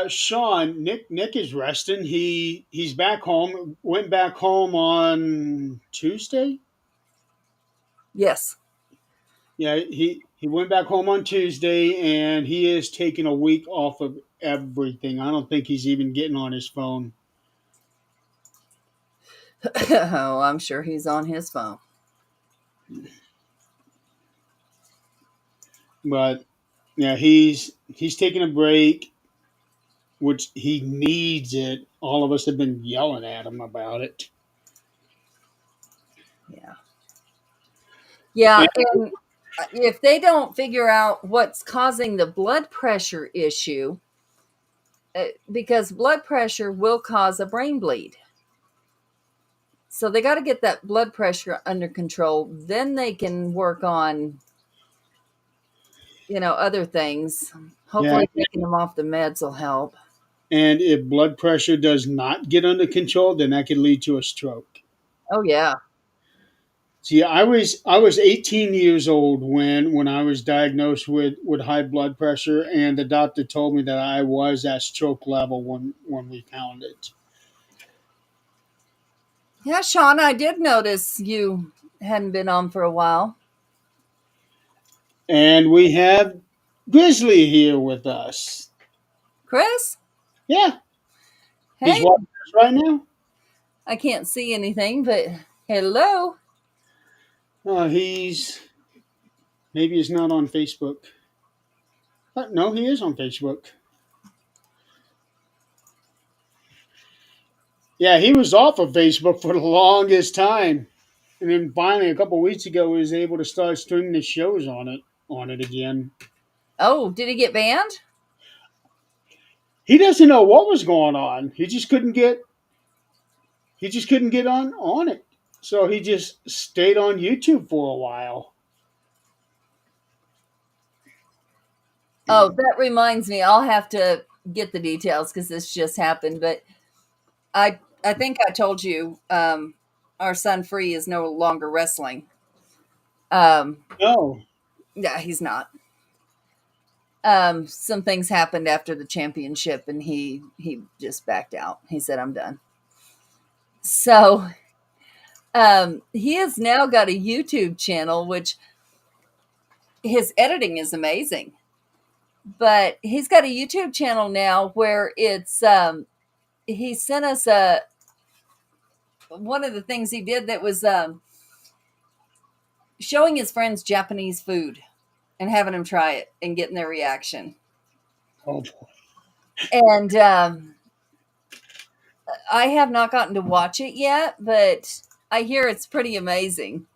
Sean, Nick is resting. He's back home. Went back home on Tuesday. Yes. Yeah, he went back home on Tuesday, and he is taking a week off of everything. I don't think he's even getting on his phone. Oh, I'm sure he's on his phone. But yeah, he's taking a break, which he needs it. All of us have been yelling at him about it. Yeah. Yeah. And, And if they don't figure out what's causing the blood pressure issue, because blood pressure will cause a brain bleed. So they got to get that blood pressure under control. Then they can work on, other things. yeah, Hopefully, taking them off the meds will help. and if blood pressure does not get under control, then that could lead to a stroke. Oh, yeah. See, I was 18 years old when I was diagnosed with high blood pressure, and the doctor told me that I was at stroke level when we found it. Yeah, Sean, I did notice you hadn't been on for a while. And we have Grizzly here with us. Chris? Yeah, he's Hey, watching us right now. I can't see anything, but hello. He's maybe he's not on Facebook. No, he is on Facebook. Yeah, he was off of Facebook for the longest time, and then finally, a couple weeks ago, he was able to start streaming the shows on it again. Oh, did he get banned? He doesn't know what was going on. He just couldn't get on it. So he just stayed on YouTube for a while. Oh, that reminds me. I'll have to get the details because this just happened. But I think I told you our son Free is no longer wrestling. Um, No. yeah, he's not. Some things happened after the championship, and he just backed out. He said, "I'm done." So he has now got a YouTube channel, which his editing is amazing. But he's got a YouTube channel now where it's he sent us a one of the things he did that was showing his friends Japanese food and having them try it and getting their reaction. Oh boy. And I have not gotten to watch it yet, but I hear it's pretty amazing.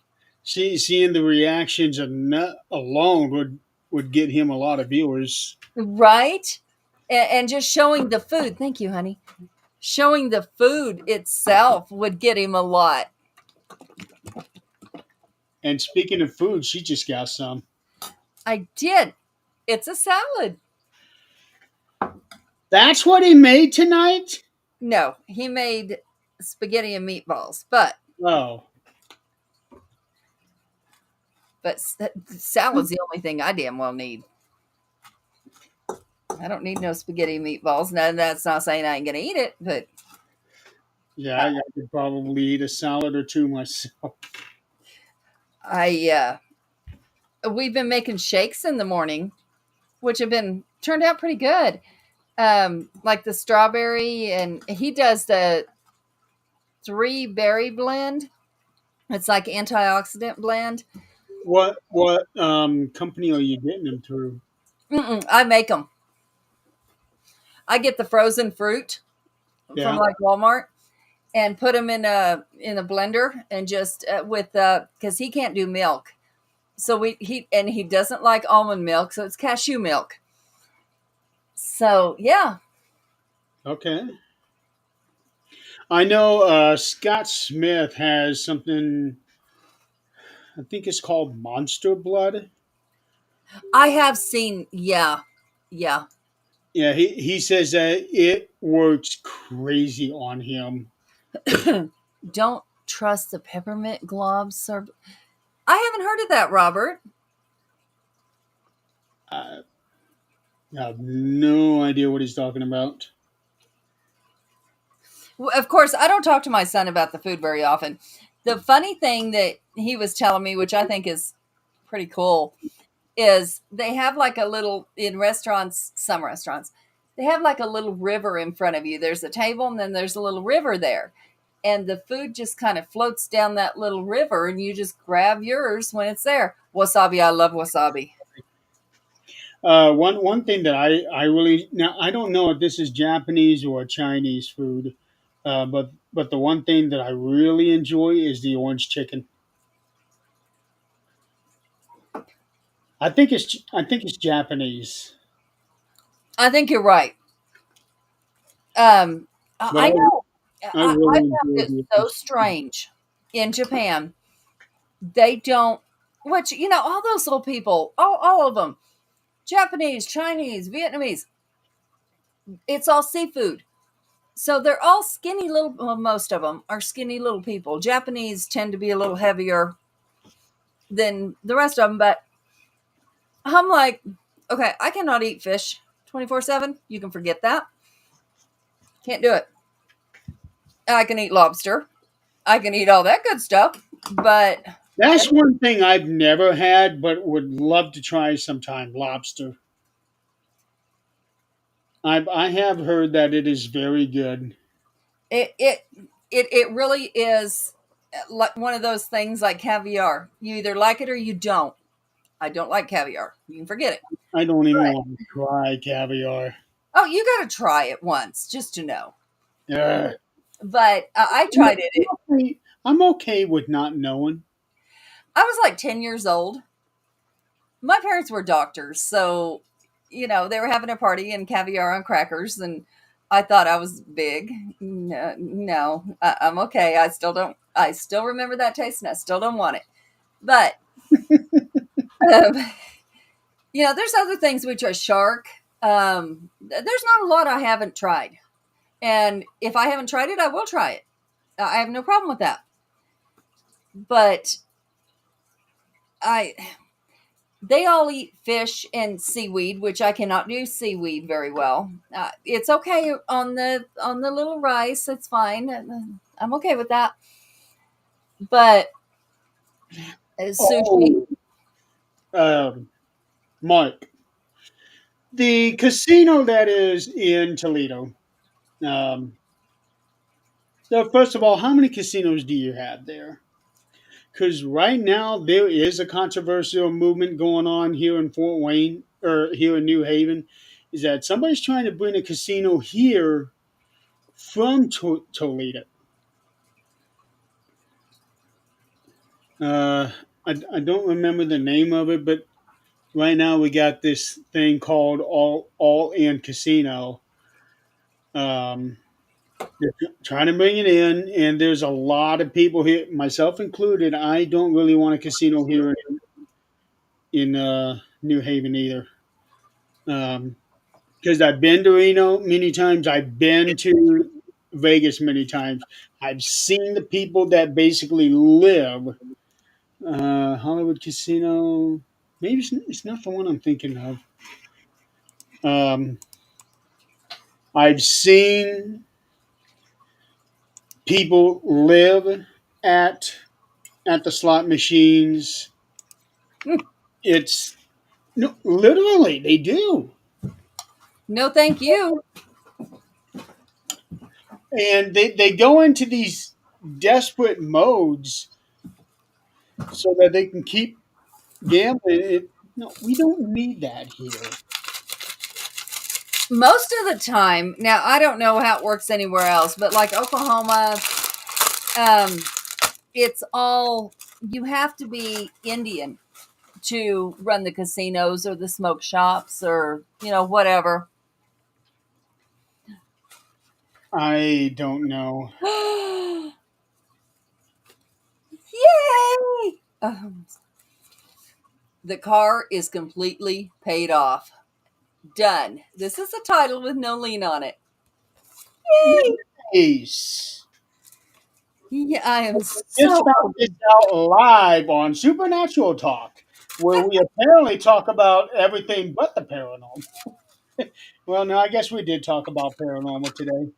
Seeing the reactions alone would get him a lot of viewers. Right? And just showing the food. Thank you, honey. Showing the food itself would get him a lot. And speaking of food, she just got some. I did. It's a salad. That's what he made tonight? No, he made spaghetti and meatballs, but Oh. salad's the only thing I damn well need. I don't need no spaghetti and meatballs. Now, that's not saying I ain't gonna eat it, but Yeah, I could probably eat a salad or two myself. I we've been making shakes in the morning, which have been turned out pretty good. Like the strawberry, and he does the 3 berry blend. It's like antioxidant blend. What company are you getting them through? I make them. I get the frozen fruit from Yeah. like Walmart and put them in a blender and just with because he can't do milk, so he doesn't like almond milk, so it's cashew milk. So yeah. Okay. I know Scott Smith has something. I think it's called Monster Blood. I have seen, yeah, yeah. Yeah, he says that it works crazy on him. Don't trust the peppermint globs, sir. I haven't heard of that, Robert. Uh, I have no idea what he's talking about. Of course, I don't talk to my son about the food very often. The funny thing that he was telling me, which I think is pretty cool, is they have like a little in restaurants, some restaurants, they have like a little river in front of you. There's a table and then there's a little river there. And the food just kind of floats down that little river and you just grab yours when it's there. Wasabi, I love wasabi. One thing that I really now I don't know if this is Japanese or Chinese food, but the one thing that I really enjoy is the orange chicken. I think it's Japanese, I think you're right. Um, but I know. I I really found enjoy it the so orange chicken. strange in Japan. They don't, which, all those little people, all of them, Japanese, Chinese, Vietnamese, it's all seafood. So they're all skinny little, well, most of them are skinny little people. Japanese tend to be a little heavier than the rest of them, but I'm like, okay, I cannot eat fish 24/7. You can forget that. Can't do it. I can eat lobster. I can eat all that good stuff, but That's one thing I've never had, but would love to try sometime. Lobster. I have heard that it is very good. it it it really is like one of those things like caviar. You either like it or you don't. I don't like caviar. You can forget it. I don't even But want to try caviar. oh, you got to try it once just to know. Yeah. But I I'm tried it. okay I'm okay with not knowing. I was like 10 years old. My parents were doctors, so they were having a party and caviar on crackers, and I thought I was big. No, no, I'm okay. I still don't. I still remember that taste, and I still don't want it. But um, there's other things which are shark. There's not a lot I haven't tried, and if I haven't tried it, I will try it. I have no problem with that. But I they all eat fish and seaweed, which I cannot do seaweed very well. It's okay on the little rice. It's fine. I'm okay with that. But sushi, Oh, um, Mark, the casino that is in Toledo. Um, so first of all, how many casinos do you have there? Because right now there is a controversial movement going on here in Fort Wayne or here in New Haven. Is that somebody's trying to bring a casino here from Toledo? Uh, I don't remember the name of it, but right now we got this thing called All In Casino. Um, they're trying to bring it in, and there's a lot of people here, myself included. I don't really want a casino here in New Haven either. Because I've been to Reno many times. I've been to Vegas many times. I've seen the people that basically live. Hollywood Casino. Maybe it's not the one I'm thinking of. Um, I've seen people live at at the slot machines. It's no, literally they do, no, thank you. and they go into these desperate modes so that they can keep gambling. No, we don't need that here. Most of the time, now I don't know how it works anywhere else, but like Oklahoma, um, it's all you have to be Indian to run the casinos or the smoke shops or whatever. I don't know. Yay! The car is completely paid off. Done. This is a title with no lien on it. Yay! Ace. Yeah, I am Just so. found this out live on Supernatural Talk, where we apparently talk about everything but the paranormal. Well, no, I guess we did talk about paranormal today.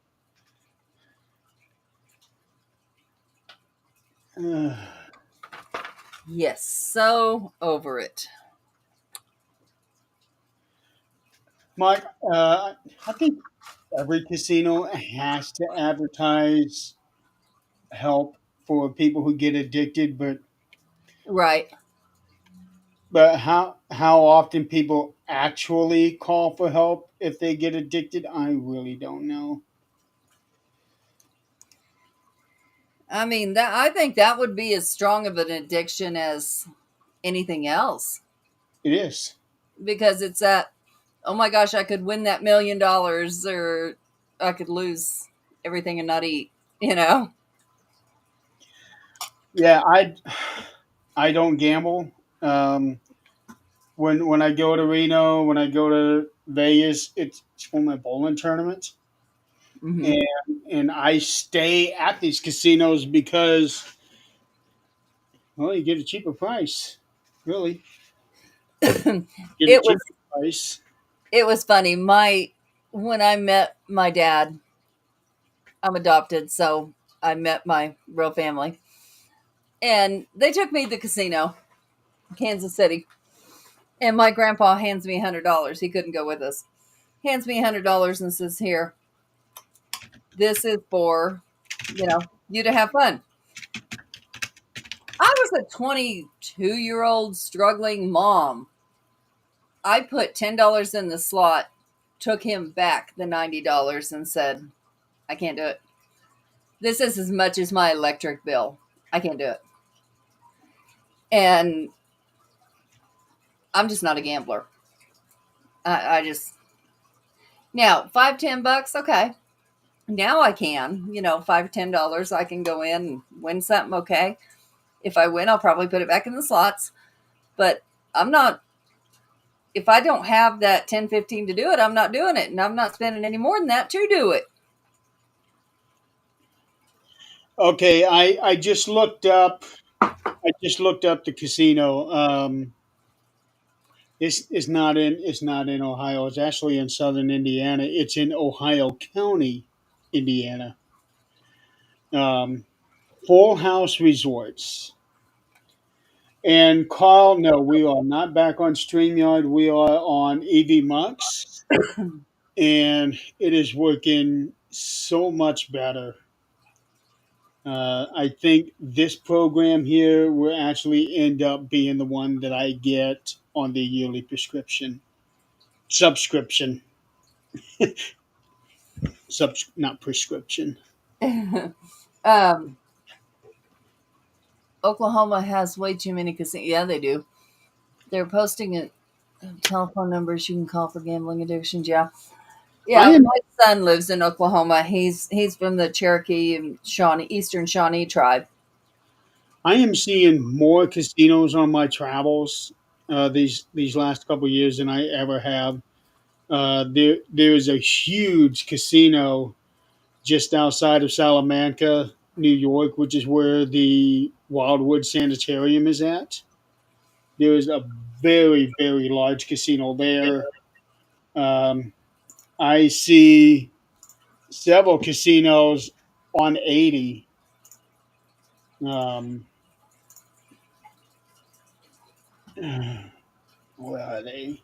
Uh, Yes, so over it. Mike, I think every casino has to advertise help for people who get addicted, Right. but how often people actually call for help if they get addicted, I really don't know. I mean, that I think that would be as strong of an addiction as anything else It is. because it's that, oh my gosh, I could win that $1 million or I could lose everything and not eat, you know? Yeah, I don't gamble. Um, when I go to Reno, when I go to Vegas, it's for my bowling tournament, Hmm. and I stay at these casinos because well, you get a cheaper price. Really, get a it was cheaper price. it was funny. When I met my dad, I'm adopted, so I met my real family. And they took me to the casino, Kansas City. And my grandpa hands me $100. He couldn't go with us. Hands me $100 and says, "Here, this is for, you to have fun." I was a 22-year-old struggling mom. I put $10 in the slot, took him back the $90 and said, "I can't do it. This is as much as my electric bill. I can't do it." And I'm just not a gambler. I just, now, 5, $10, okay. Now I can, $5, $10, I can go in and win something, okay. If I win, I'll probably put it back in the slots. But I'm not, if I don't have that 10, 15 to do it, I'm not doing it. And I'm not spending any more than that to do it. Okay, I just looked up. I just looked up the casino. It's not in Ohio. It's actually in southern Indiana. It's in Ohio County, Indiana. Um, Full House Resorts. And Carl, no, we are not back on StreamYard. We are on EV Mux, and it is working so much better. I think this program here will actually end up being the one that I get on the yearly prescription subscription, not prescription. um, Oklahoma has way too many casinos. Yeah, they do. They're posting it. Telephone numbers you can call for gambling addictions. Yeah, I yeah. am My son lives in Oklahoma. He's from the Cherokee and Shawnee Eastern Shawnee tribe. I am seeing more casinos on my travels these last couple of years than I ever have. There is a huge casino just outside of Salamanca, New York, which is where the Wildwood Sanitarium is at. There is a very large casino there. Um, I see several casinos on 80. Um, where are they?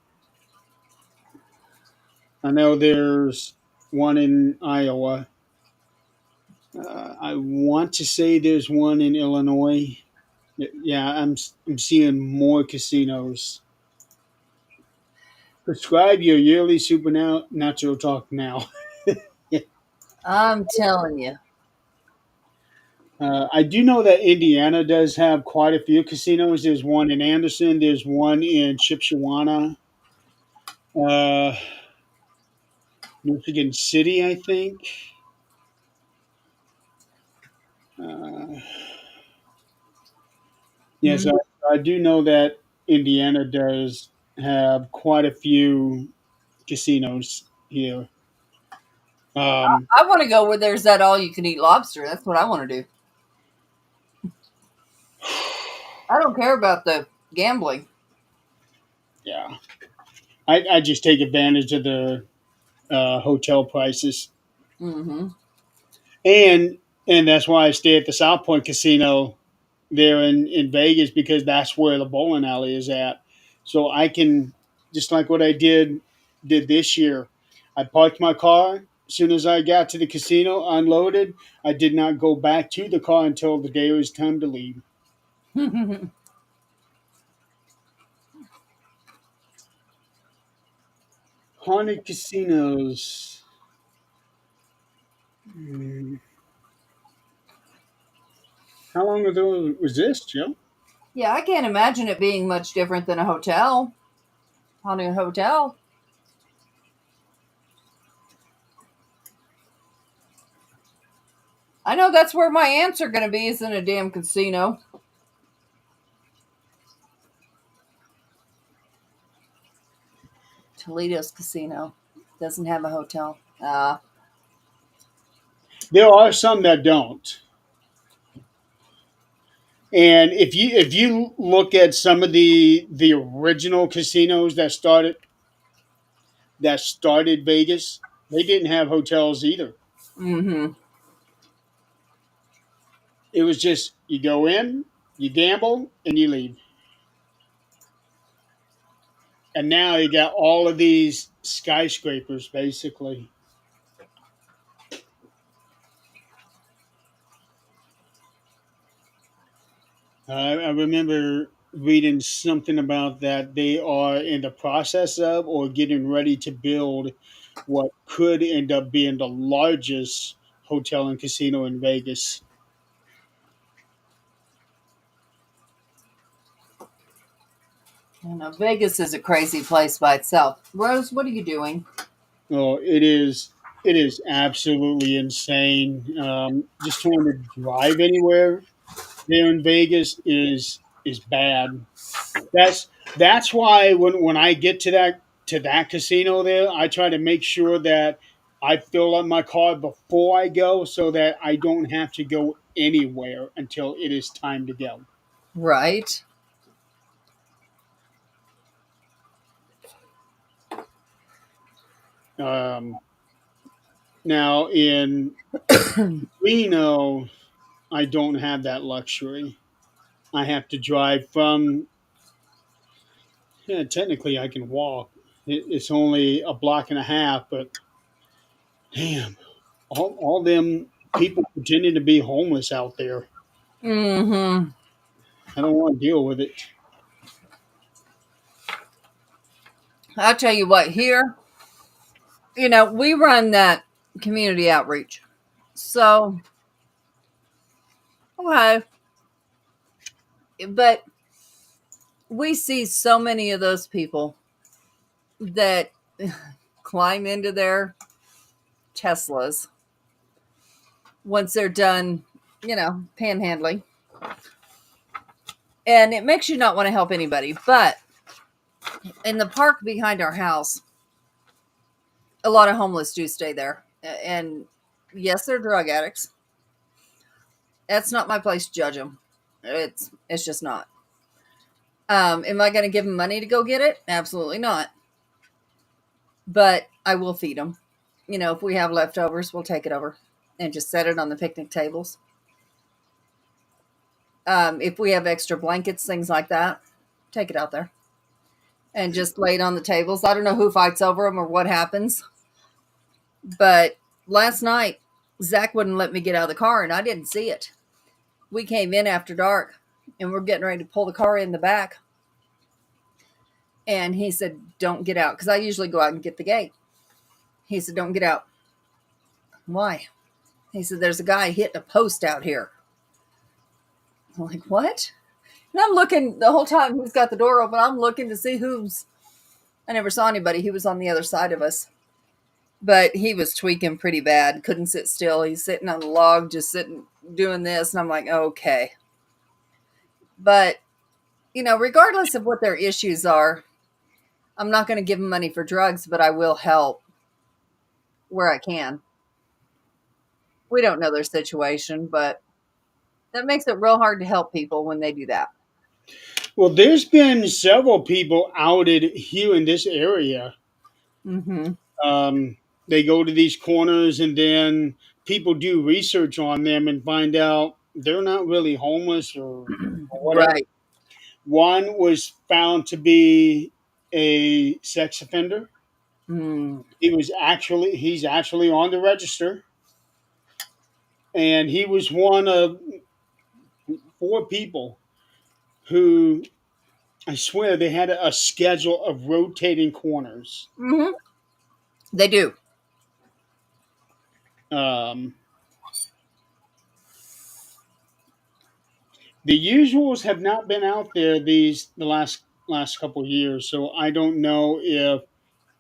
I know there's one in Iowa. I want to say there's one in Illinois. Yeah, I'm seeing more casinos. Prescribe your yearly supernatural talk now. I'm telling you. I do know that Indiana does have quite a few casinos. There's one in Anderson. There's one in Shipshewana, uh, Michigan City, I think. Uh, yes, I do know that Indiana does have quite a few casinos here. Um, I want to go where there's that all you can eat lobster. That's what I want to do. I don't care about the gambling. yeah, I just take advantage of the hotel prices, Mm-hmm. and that's why I stay at the South Point Casino there in Vegas, because that's where the bowling alley is at. So I can, just like what I did this year. I parked my car. As soon as I got to the casino, unloaded. I did not go back to the car until the day it was time to leave. Haunted casinos. Hmm. How long ago was this, Joe? Yeah, I can't imagine it being much different than a hotel. Haunted a hotel. I know that's where my aunts are going to be, is in a damn casino. Toledo's casino doesn't have a hotel. There are some that don't. And if you look at some of the original casinos that started Vegas, they didn't have hotels either. Mm-hmm. It was just you go in, you gamble, and you leave. And now you got all of these skyscrapers, basically. I remember reading something about that they are in the process of or getting ready to build what could end up being the largest hotel and casino in Vegas. You know, Vegas is a crazy place by itself. Rose, what are you doing? Oh, it is absolutely insane. Just trying to drive anywhere there in Vegas is bad. That's that's why when I get to that casino there, I try to make sure that I fill up my car before I go, so that I don't have to go anywhere until it is time to go. Right. Um, Now in Reno, I don't have that luxury. I have to drive from. Yeah, technically, I can walk. It's only a block and a half, but damn, all them people pretending to be homeless out there. Mm-hmm. I don't want to deal with it. I'll tell you what, here, we run that community outreach. So, okay. But we see so many of those people that climb into their Teslas once they're done, panhandling. And it makes you not want to help anybody. But in the park behind our house, a lot of homeless do stay there. And yes, they're drug addicts. That's not my place to judge them. It's just not. Am I going to give them money to go get it? Absolutely not. But I will feed them. If we have leftovers, we'll take it over and just set it on the picnic tables. If we have extra blankets, things like that, take it out there and just lay it on the tables. I don't know who fights over them or what happens, but last night Zach wouldn't let me get out of the car, and I didn't see it. We came in after dark, and we're getting ready to pull the car in the back, and he said, "Don't get out," because I usually go out and get the gate. He said, "Don't get out." Why? He said, "There's a guy hitting a post out here." I'm like, "What?" And I'm looking the whole time he's got the door open. I'm looking to see who's. I never saw anybody. He was on the other side of us. But he was tweaking pretty bad. Couldn't sit still. He's sitting on the log, just sitting, doing this. And I'm like, okay. But, regardless of what their issues are, I'm not going to give them money for drugs, but I will help where I can. We don't know their situation, but that makes it real hard to help people when they do that. Well, there's been several people outed here in this area. Mm-hmm. Um, they go to these corners, and then people do research on them and find out they're not really homeless or whatever. Right. One was found to be a sex offender. Mm. He's actually on the register, and he was one of four people who, I swear, they had a schedule of rotating corners. Mm-hmm. They do. Um, the usuals have not been out there the last couple of years, so I don't know if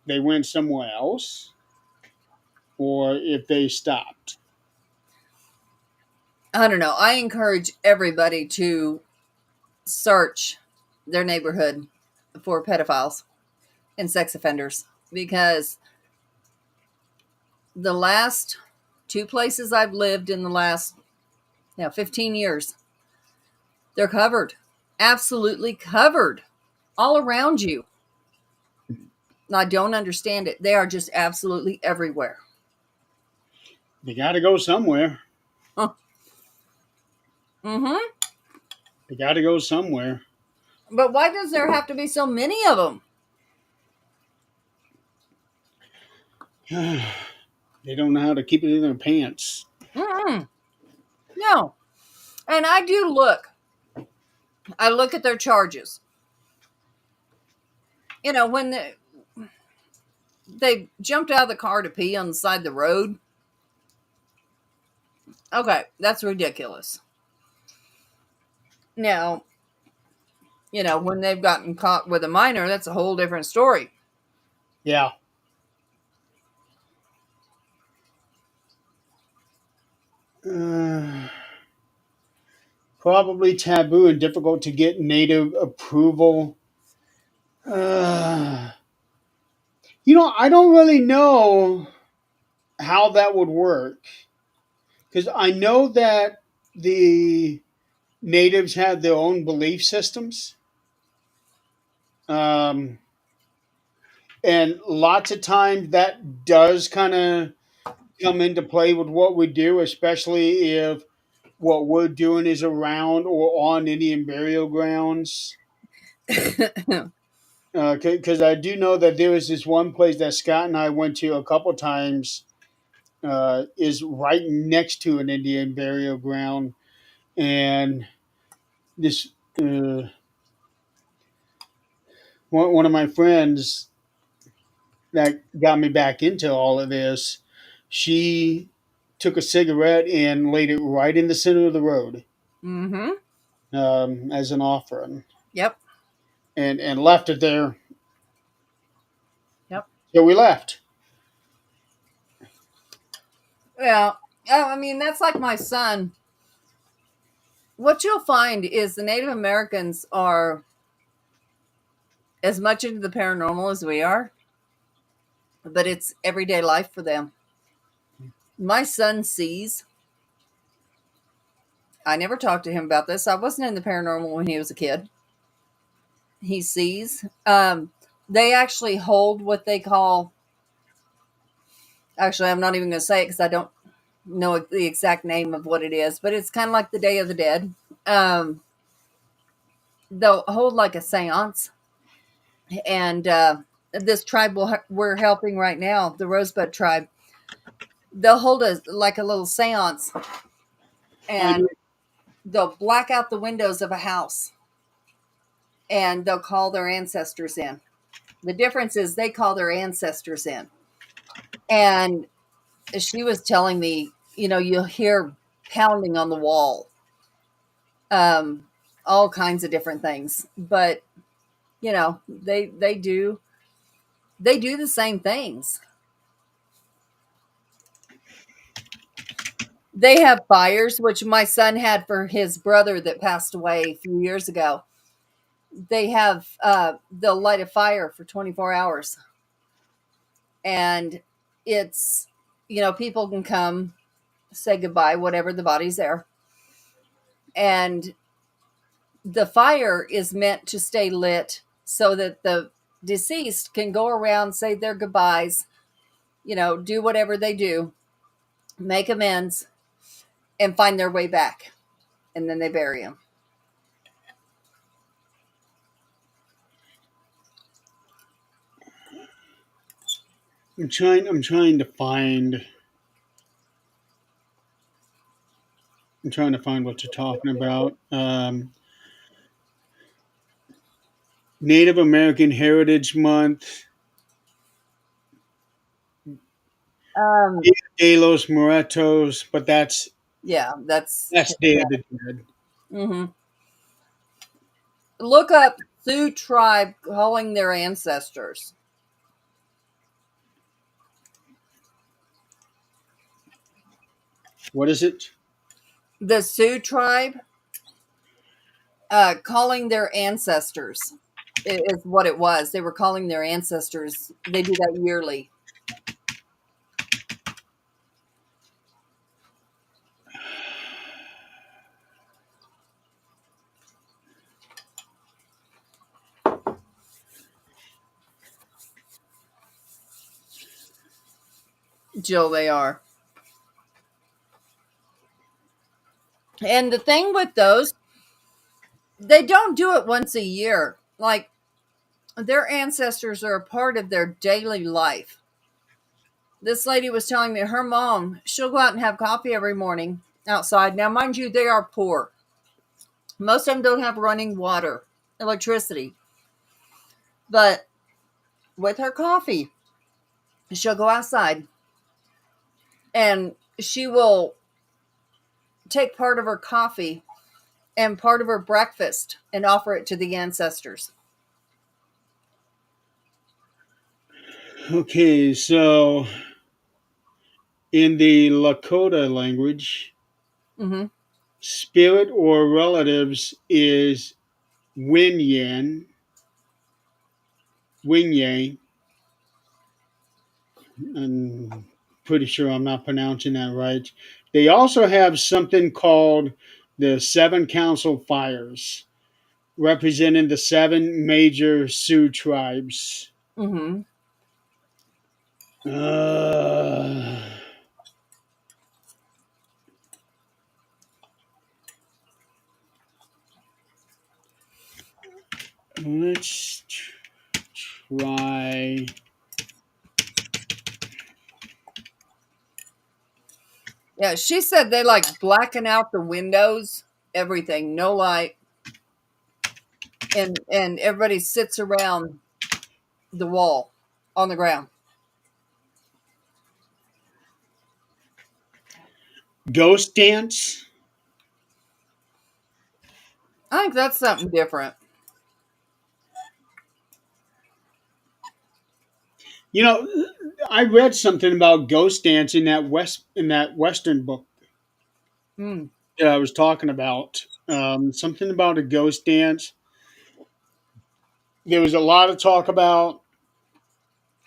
they went somewhere else or if they stopped. I don't know. I encourage everybody to search their neighborhood for pedophiles and sex offenders because the last two places I've lived in the last 15 years, they're covered. Absolutely covered all around you. I don't understand it. They are just absolutely everywhere. They got to go somewhere. Huh. Mm-hmm. They got to go somewhere. But why does there have to be so many of them? They don't know how to keep it in their pants. Mm-mm. No. And I do look. I look at their charges. When they jumped out of the car to pee on the side of the road. Okay, that's ridiculous. Now, when they've gotten caught with a minor, that's a whole different story. Yeah. Uh, Probably taboo and difficult to get native approval. Uh, I don't really know how that would work because I know that the natives have their own belief systems. Um, and lots of times that does kind of come into play with what we do, especially if what we're doing is around or on Indian burial grounds. Because I do know that there was this one place that Scott and I went to a couple times, is right next to an Indian burial ground, and this uh, one of my friends that got me back into all of this, she took a cigarette and laid it right in the center of the road, Mm-hmm. as an offering, Yep. and left it there. Yep. So we left. Yeah. I mean, that's like my son. What you'll find is the Native Americans are as much into the paranormal as we are, but it's everyday life for them. My son sees. I never talked to him about this. I wasn't in the paranormal when he was a kid. He sees. They actually hold what they call. Actually, I'm not even going to say it because I don't know the exact name of what it is, but it's kind of like the Day of the Dead. Um, they'll hold like a seance, and this tribe we're helping right now, the Rosebud tribe. They'll hold a little seance, I and they'll black out the windows of a house, and they'll call their ancestors in. The difference is they call their ancestors in. And she was telling me, you'll hear pounding on the wall, um, all kinds of different things. But they do the same things. They have fires, which my son had for his brother that passed away a few years ago. They'll light a fire for 24 hours, and it's people can come, say goodbye, whatever, the body's there, and the fire is meant to stay lit so that the deceased can go around, say their goodbyes, do whatever they do, make amends, and find their way back. And then they bury them. I'm trying to find. I'm trying to find what you're talking about. Native American Heritage Month. Um, Dia de los Muertos, but yeah, that's Day of the Dead. hmm Look up Sioux tribe calling their ancestors. What is it? The Sioux tribe calling their ancestors is what it was. They were calling their ancestors. They do that yearly. Jill, they are. And the thing with those, they don't do it once a year. Like, their ancestors are a part of their daily life. This lady was telling me her mom, she'll go out and have coffee every morning outside. Now, mind you, they are poor. Most of them don't have running water, electricity. But with her coffee, she'll go outside and she will take part of her coffee and part of her breakfast and offer it to the ancestors. Okay, so in the Lakota language, Mm-hmm. spirit or relatives is Winyan, Winye. I'm pretty sure I'm not pronouncing that right. They also have something called the Seven Council Fires, representing the seven major Sioux tribes. Mm-hmm. Uh, let's try. Yeah, she said they like blacken out the windows, everything, no light, and everybody sits around the wall on the ground. Ghost dance. I think that's something different. You know, I read something about ghost dance in that Western book Mm. that I was talking about. Something about a ghost dance. There was a lot of talk about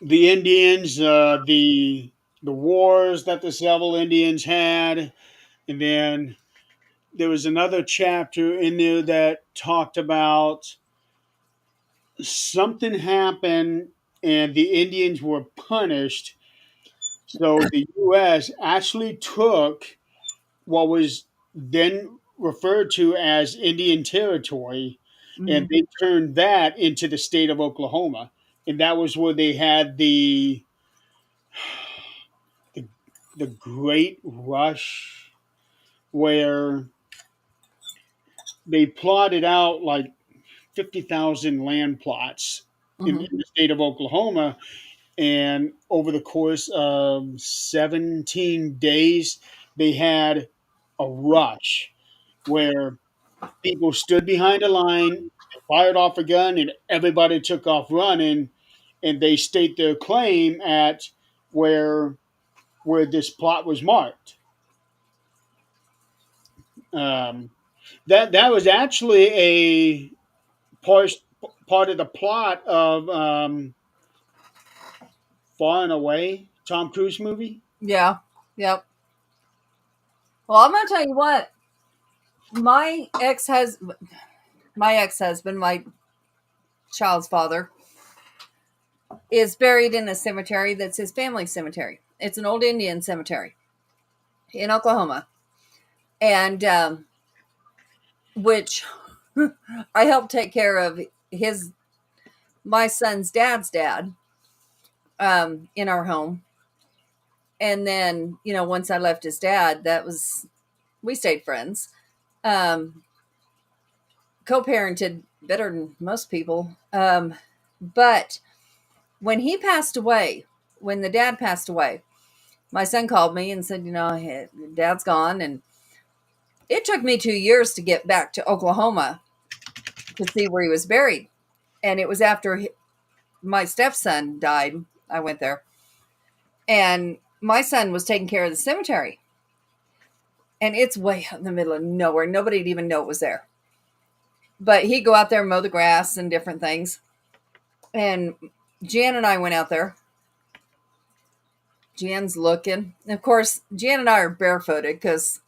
the Indians, the wars that the several Indians had, and then there was another chapter in there that talked about something happened and the Indians were punished. So the U.S. actually took what was then referred to as Indian Territory, and Hmm. they turned that into the state of Oklahoma, and that was where they had the, the Great Rush, where they plotted out like 50,000 land plots Hmm. in the state of Oklahoma, and over the course of 17 days, they had a rush where people stood behind a line, fired off a gun, and everybody took off running. And they state their claim at where where this plot was marked. Um, that was actually a part part of the plot of Far and Away, Tom Cruise movie. Yeah. Yep. Well, I'm gonna tell you what. My ex husband. my ex-husband, my child's father, is buried in a cemetery that's his family cemetery. It's an old Indian cemetery in Oklahoma, and which I helped take care of my son's dad's dad in our home. And then, once I left his dad, we stayed friends. Um, Co-parented better than most people. But when when the dad passed away, my son called me and said, dad's gone. And it took me 2 years to get back to Oklahoma to see where he was buried. And it was after my stepson died, I went there. And my son was taking care of the cemetery. And it's way out in the middle of nowhere. Nobody'd even know it was there. But he'd go out there and mow the grass and different things. And Jan and I went out there. Jan's looking. And of course, Jan and I are barefooted because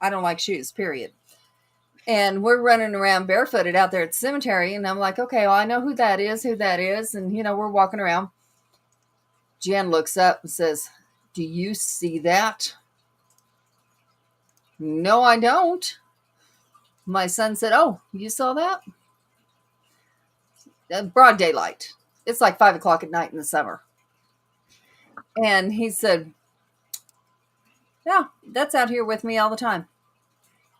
I don't like shoes, period. And we're running around barefooted out there at the cemetery. And I'm like, okay, well, I know who that is. And, we're walking around. Jan looks up and says, "Do you see that?" "No, I don't." My son said, "Oh, you saw that?" Broad daylight. It's like 5 o'clock at night in the summer. And he said, "Yeah, that's out here with me all the time.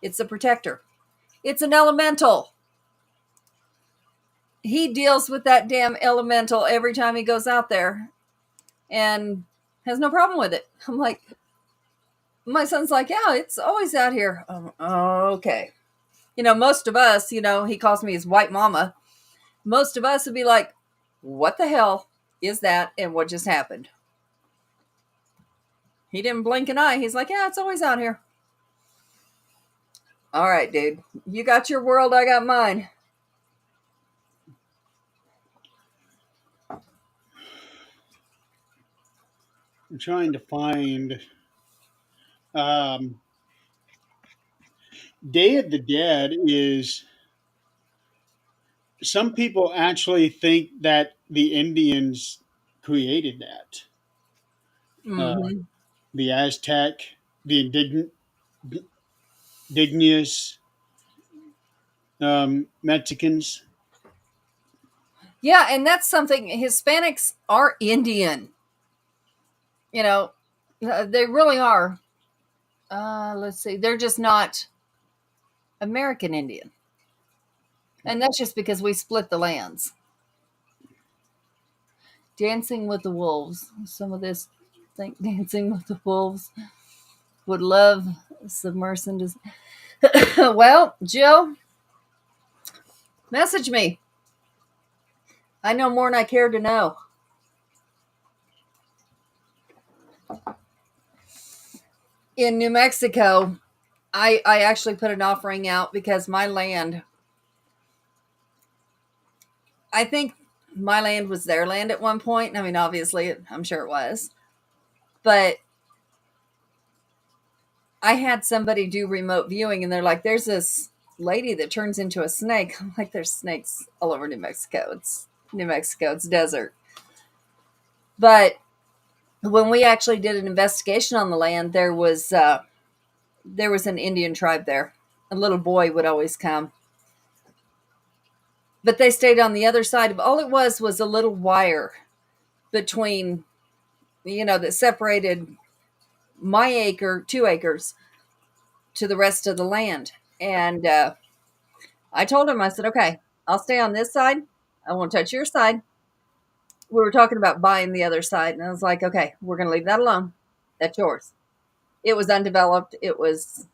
It's a protector. It's an elemental. He deals with that damn elemental every time he goes out there and has no problem with it." I'm like, my son's like, "Yeah, it's always out here." Okay. Most of us, he calls me his white mama. Most of us would be like, "What the hell is that? And what just happened?" He didn't blink an eye. He's like, "Yeah, it's always out here." All right, dude. You got your world, I got mine. I'm trying to find Day of the Dead is some people actually think that the Indians created that. Uh, Mm-hmm. the Aztec, the indigenous Mexicans. Yeah, and that's something. Hispanics are Indian. You know, they really are. Let's see. They're just not American Indian. And that's just because we split the lands. Dancing with the Wolves. Some of this think Dancing with the Wolves would love submersing. Well, Jill, message me. I know more than I care to know. In New Mexico, I actually put an offering out because my land, I think my land was their land at one point. I mean, obviously, I'm sure it was. But I had somebody do remote viewing and they're like, "There's this lady that turns into a snake." I'm like, "There's snakes all over New Mexico. It's New Mexico, it's desert." But when we actually did an investigation on the land, there was an Indian tribe there. A little boy would always come. But they stayed on the other side of all it was a little wire between, that separated my acre, 2 acres, to the rest of the land. And I told him, I said, "Okay, I'll stay on this side. I won't touch your side." We were talking about buying the other side. And I was like, "Okay, we're going to leave that alone. That's yours." It was undeveloped. It was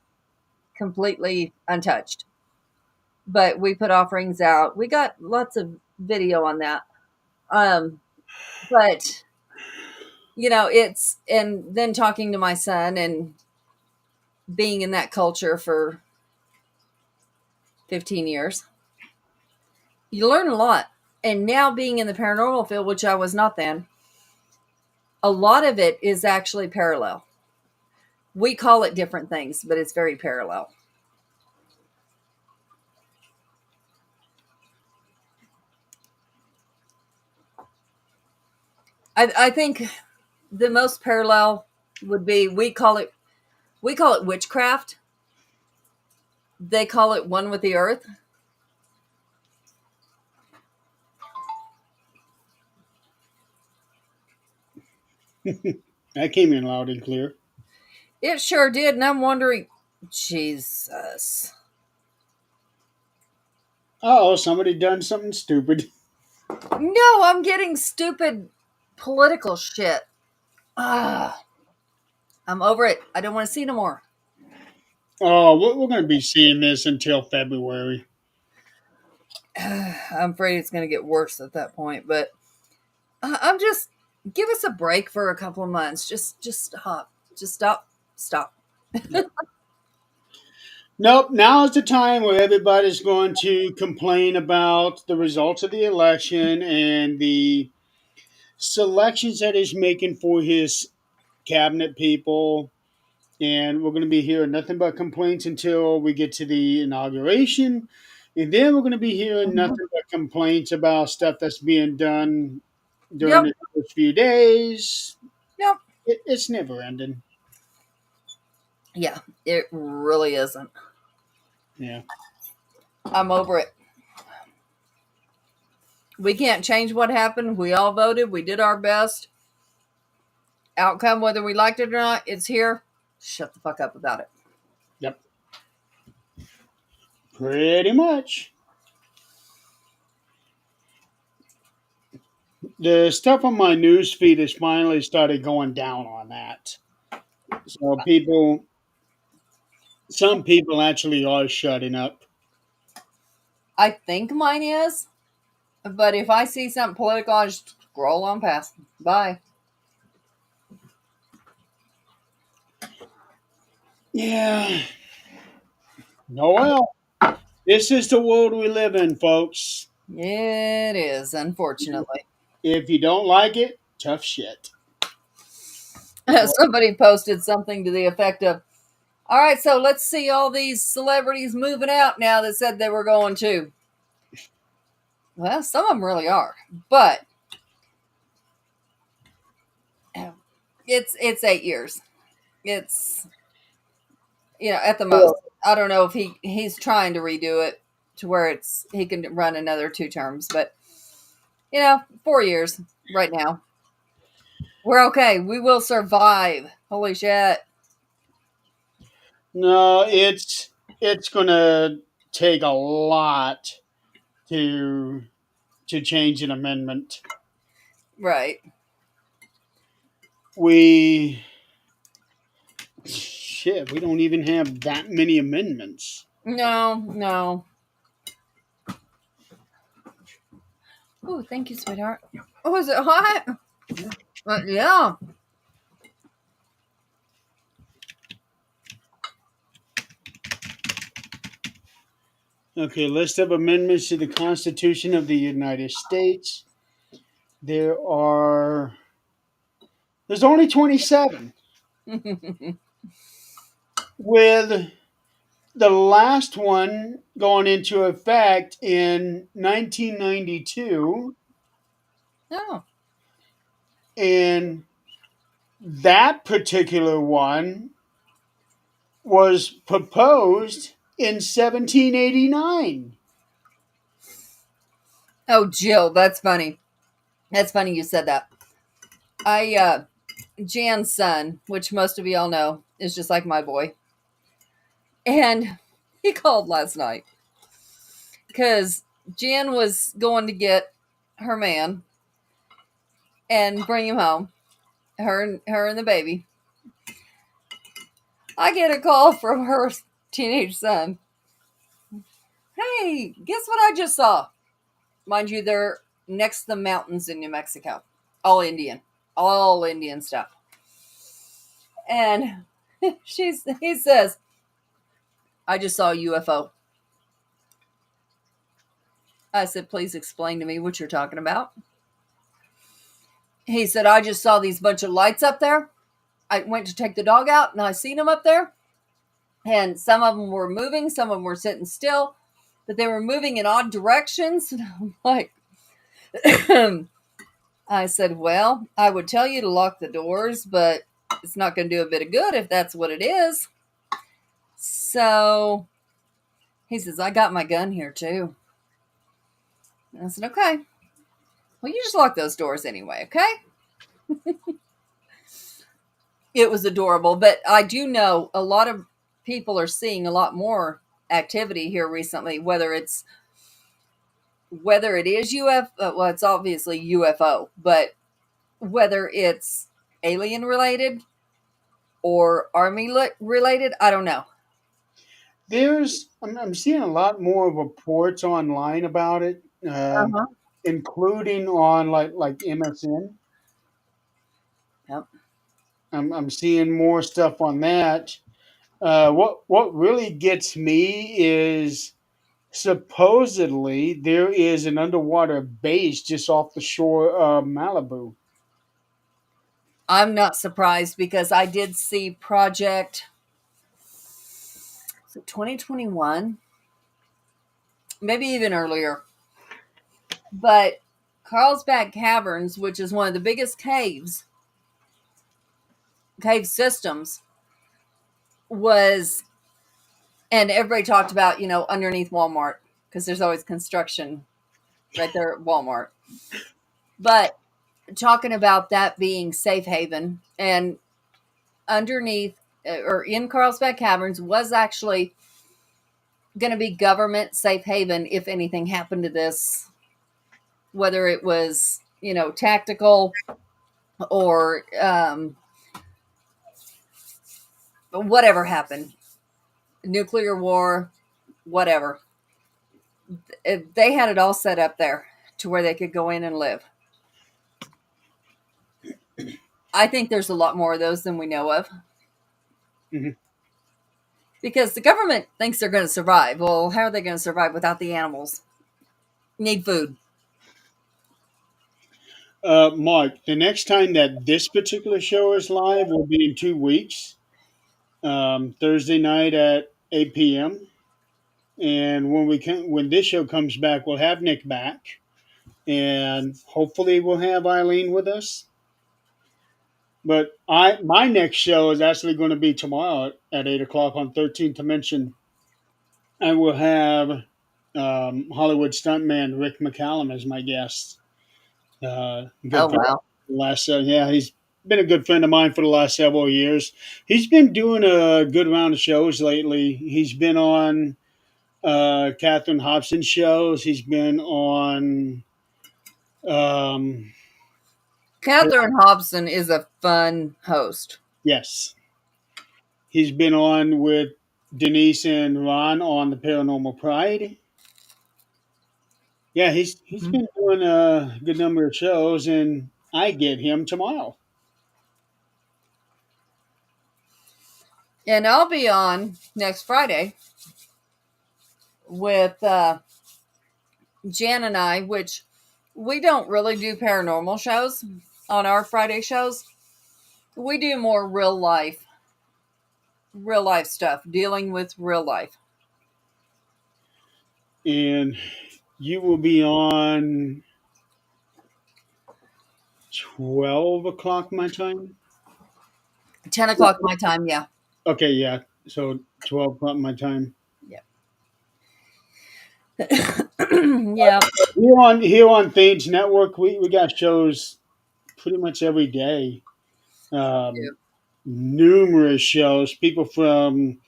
completely untouched. But we put offerings out. We got lots of video on that. Um, but and then talking to my son and being in that culture for 15 years, you learn a lot. And now being in the paranormal field, which I was not then, a lot of it is actually parallel. We call it different things, but it's very parallel. I think the most parallel would be we call it witchcraft. They call it one with the earth. That came in loud and clear. It sure did, and I'm wondering, Jesus. Oh, somebody done something stupid. No, I'm getting stupid political shit. Ah, I'm over it. I don't want to see no more. Oh, we're going to be seeing this until February. I'm afraid it's going to get worse at that point, but I'm just give us a break for a couple of months. Just stop. Just stop. Nope, now is the time where everybody's going to complain about the results of the election and the selections that he's making for his cabinet people. And we're going to be hearing nothing but complaints until we get to the inauguration. And then we're going to be hearing nothing but complaints about stuff that's being done during Yep. the first few days. Yep. It's never ending. Yeah, it really isn't. Yeah. I'm over it. We can't change what happened. We all voted. We did our best. Outcome, whether we liked it or not, it's here. Shut the fuck up about it. Yep. Pretty much. The stuff on my news feed has finally started going down on that. So some people actually are shutting up. I think mine is, but if I see something political, I just scroll on past. Bye. Yeah. Oh well. This is the world we live in, folks. It is, unfortunately. If you don't like it, tough shit. Somebody posted something to the effect of, all right, so let's see all these celebrities moving out now that said they were going to. Well, some of them really are, but it's 8 years. It's at the most. I don't know if he's trying to redo it to where he can run another 2 terms, but 4 years right now. We're okay. We will survive. Holy shit. No, it's gonna take a lot to change an amendment. Right. We we don't even have that many amendments. No. Oh, thank you, sweetheart. Oh, is it hot? Yeah. Okay, list of amendments to the Constitution of the United States. There's only 27, with the last one going into effect in 1992, Oh. and that particular one was proposed in 1789. Oh, Jill, that's funny. That's funny you said that. Jan's son, which most of y'all know, is just like my boy. And he called last night because Jan was going to get her man and bring him home. Her and the baby. I get a call from her teenage son. Hey, guess what I just saw? Mind you, they're next to the mountains in New Mexico. All Indian stuff. And he says, I just saw a UFO. I said, please explain to me what you're talking about. He said, I just saw these bunch of lights up there. I went to take the dog out and I seen them up there. And some of them were moving, some of them were sitting still, but they were moving in odd directions. And I'm like, I said, well, I would tell you to lock the doors, but it's not going to do a bit of good if that's what it is. So he says, I got my gun here too. And I said, okay. Well, you just lock those doors anyway, okay? It was adorable, but I do know a lot of people are seeing a lot more activity here recently, whether it is UFO, well, it's obviously UFO, but whether it's alien related or army related, I don't know. I'm seeing a lot more reports online about it, Uh-huh. including on like MSN. Yep. I'm seeing more stuff on that. What really gets me is supposedly there is an underwater base just off the shore of Malibu. I'm not surprised because I did see Project 2021, maybe even earlier, but Carlsbad Caverns, which is one of the biggest cave systems, was, and everybody talked about, underneath Walmart because there's always construction right there at Walmart. But talking about that being safe haven, and underneath or in Carlsbad Caverns was actually going to be government safe haven if anything happened to this, whether it was, tactical or whatever happened, nuclear war, whatever. They had it all set up there to where they could go in and live. I think there's a lot more of those than we know of Mhm. because the government thinks they're going to survive. Well, how are they going to survive without the animals? Need food. Mark, the next time that this particular show is live will be in 2 weeks, Thursday night at 8 p.m. And when this show comes back, we'll have Nick back, and hopefully we'll have Eileen with us. But my next show is actually going to be tomorrow at 8 o'clock on 13th Dimension. I will have Hollywood stuntman Rick McCallum as my guest. Oh Good friend. wow. Yeah, he's been a good friend of mine for the last several years. He's been doing a good round of shows lately. He's been on Catherine Hobson shows. He's been on. Um, Catherine Hobson is a fun host. yes, he's been on with Denise and Ron on the Paranormal Pride. Yeah, he's Mhm. been doing a good number of shows, and I get him tomorrow. And I'll be on next Friday with Jan and I, which we don't really do paranormal shows on our Friday shows. We do more real life stuff, dealing with real life. And you will be on 12 o'clock my time. 10 o'clock my time, yeah. Okay, yeah. So 12 o'clock my time. Yeah. Yeah. Here on Thage Network, we got shows pretty much every day. Yeah. Um, Numerous shows. People from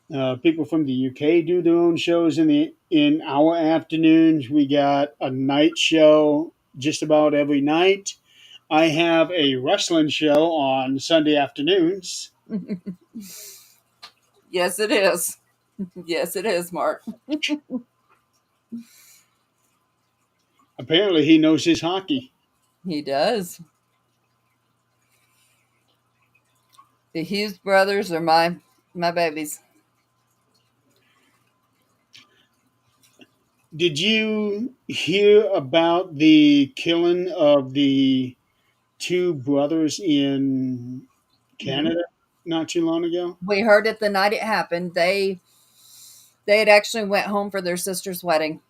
the UK do their own shows in our afternoons. We got a night show just about every night. I have a wrestling show on Sunday afternoons. Yes, it is. Yes, it is, Mark. Apparently, he knows his hockey. He does. The Hughes brothers are my babies. Did you hear about the killing of the two brothers in Mhm. Canada not too long ago? We heard it the night it happened. They had actually went home for their sister's wedding,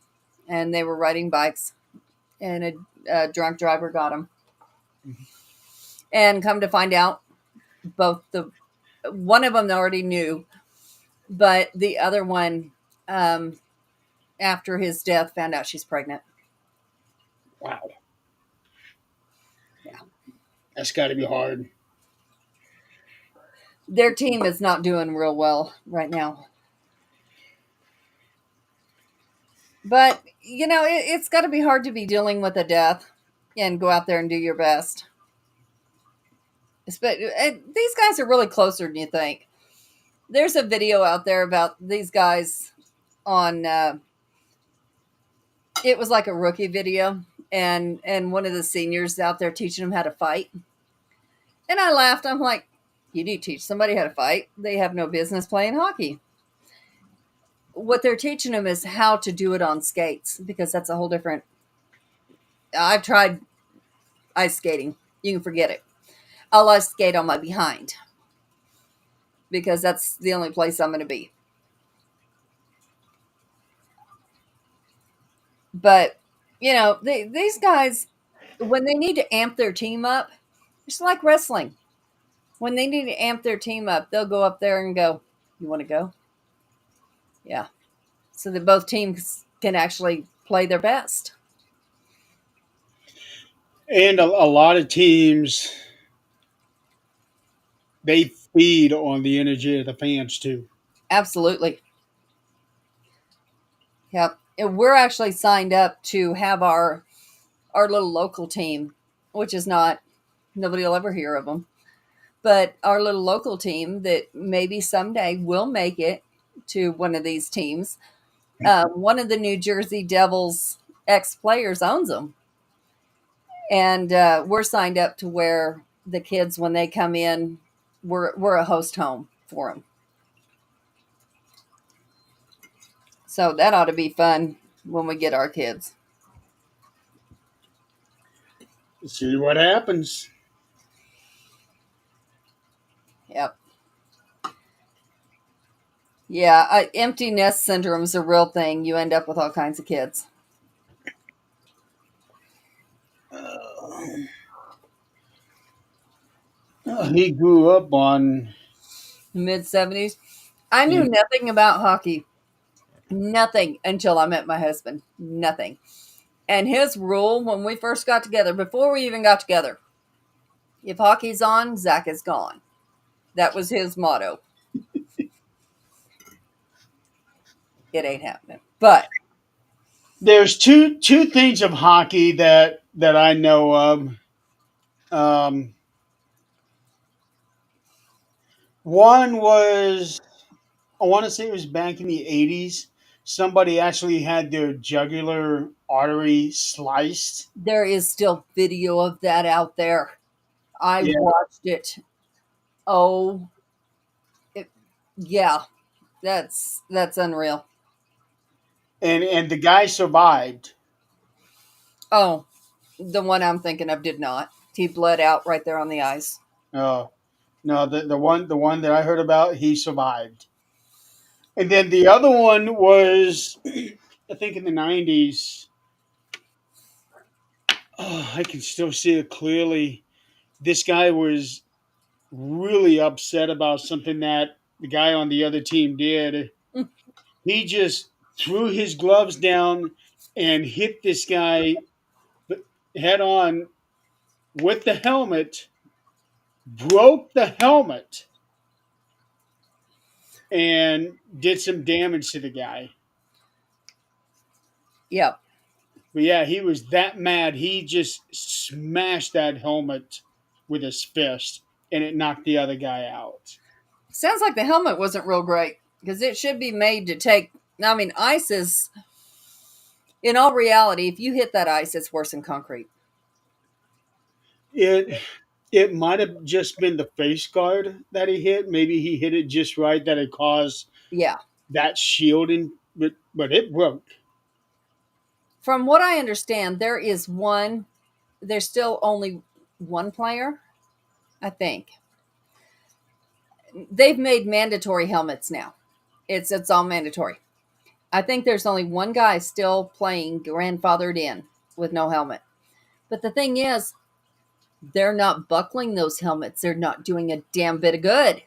and they were riding bikes, and a drunk driver got him. And come to find out, both the one of them already knew, but the other one, after his death, found out she's pregnant. Wow. Yeah. That's got to be hard. Their team is not doing real well right now. But, it's got to be hard to be dealing with a death and go out there and do your best. These guys are really closer than you think. There's a video out there about these guys on, it was like a rookie video, and one of the seniors out there teaching them how to fight. And I laughed. I'm like, you do teach somebody how to fight. They have no business playing hockey. What they're teaching them is how to do it on skates, because that's a whole different. I've tried ice skating. You can forget it. I'll ice skate on my behind, because that's the only place I'm going to be. But, these guys, when they need to amp their team up, it's like wrestling. When they need to amp their team up, they'll go up there and go, you want to go? Yeah. So that both teams can actually play their best. And a lot of teams, they feed on the energy of the fans too. Absolutely. Yep. And we're actually signed up to have our little local team, which is nobody will ever hear of them. But our little local team that maybe someday will make it to one of these teams. One of the New Jersey Devils ex-players owns them. And we're signed up to where the kids, when they come in, we're a host home for them. So that ought to be fun when we get our kids. See what happens. Yep. Yeah, empty nest syndrome is a real thing. You end up with all kinds of kids. He grew up on Mid-70s. I knew nothing about hockey. Nothing until I met my husband. Nothing. And his rule when we first got together, before we even got together, if hockey's on, Zach is gone. That was his motto. It ain't happening. But there's two things of hockey that I know of. One was, I want to say it was back in the 80s. Somebody actually had their jugular artery sliced. there is still video of that out there. I Yeah. watched it. Oh, yeah. That's unreal. And the guy survived. Oh, the one I'm thinking of did not. He bled out right there on the ice. No, the one that I heard about, he survived. And then the other one was, I think in the 90s. Oh, I can still see it clearly. This guy was really upset about something that the guy on the other team did. He just threw his gloves down and hit this guy head on with the helmet, broke the helmet, and did some damage to the guy. Yep. But yeah, he was that mad. He just smashed that helmet with his fist, and it knocked the other guy out. Sounds like the helmet wasn't real great, because it should be made to take. I mean, ice is, in all reality, if you hit that ice, it's worse than concrete. It might have just been the face guard that he hit. Maybe he hit it just right that it caused Yeah. that shielding, but it broke. From what I understand, there's still only one player, I think. They've made mandatory helmets now. It's all mandatory. I think there's only one guy still playing grandfathered in. with no helmet. But the thing is, they're not buckling those helmets. They're not doing a damn bit of good.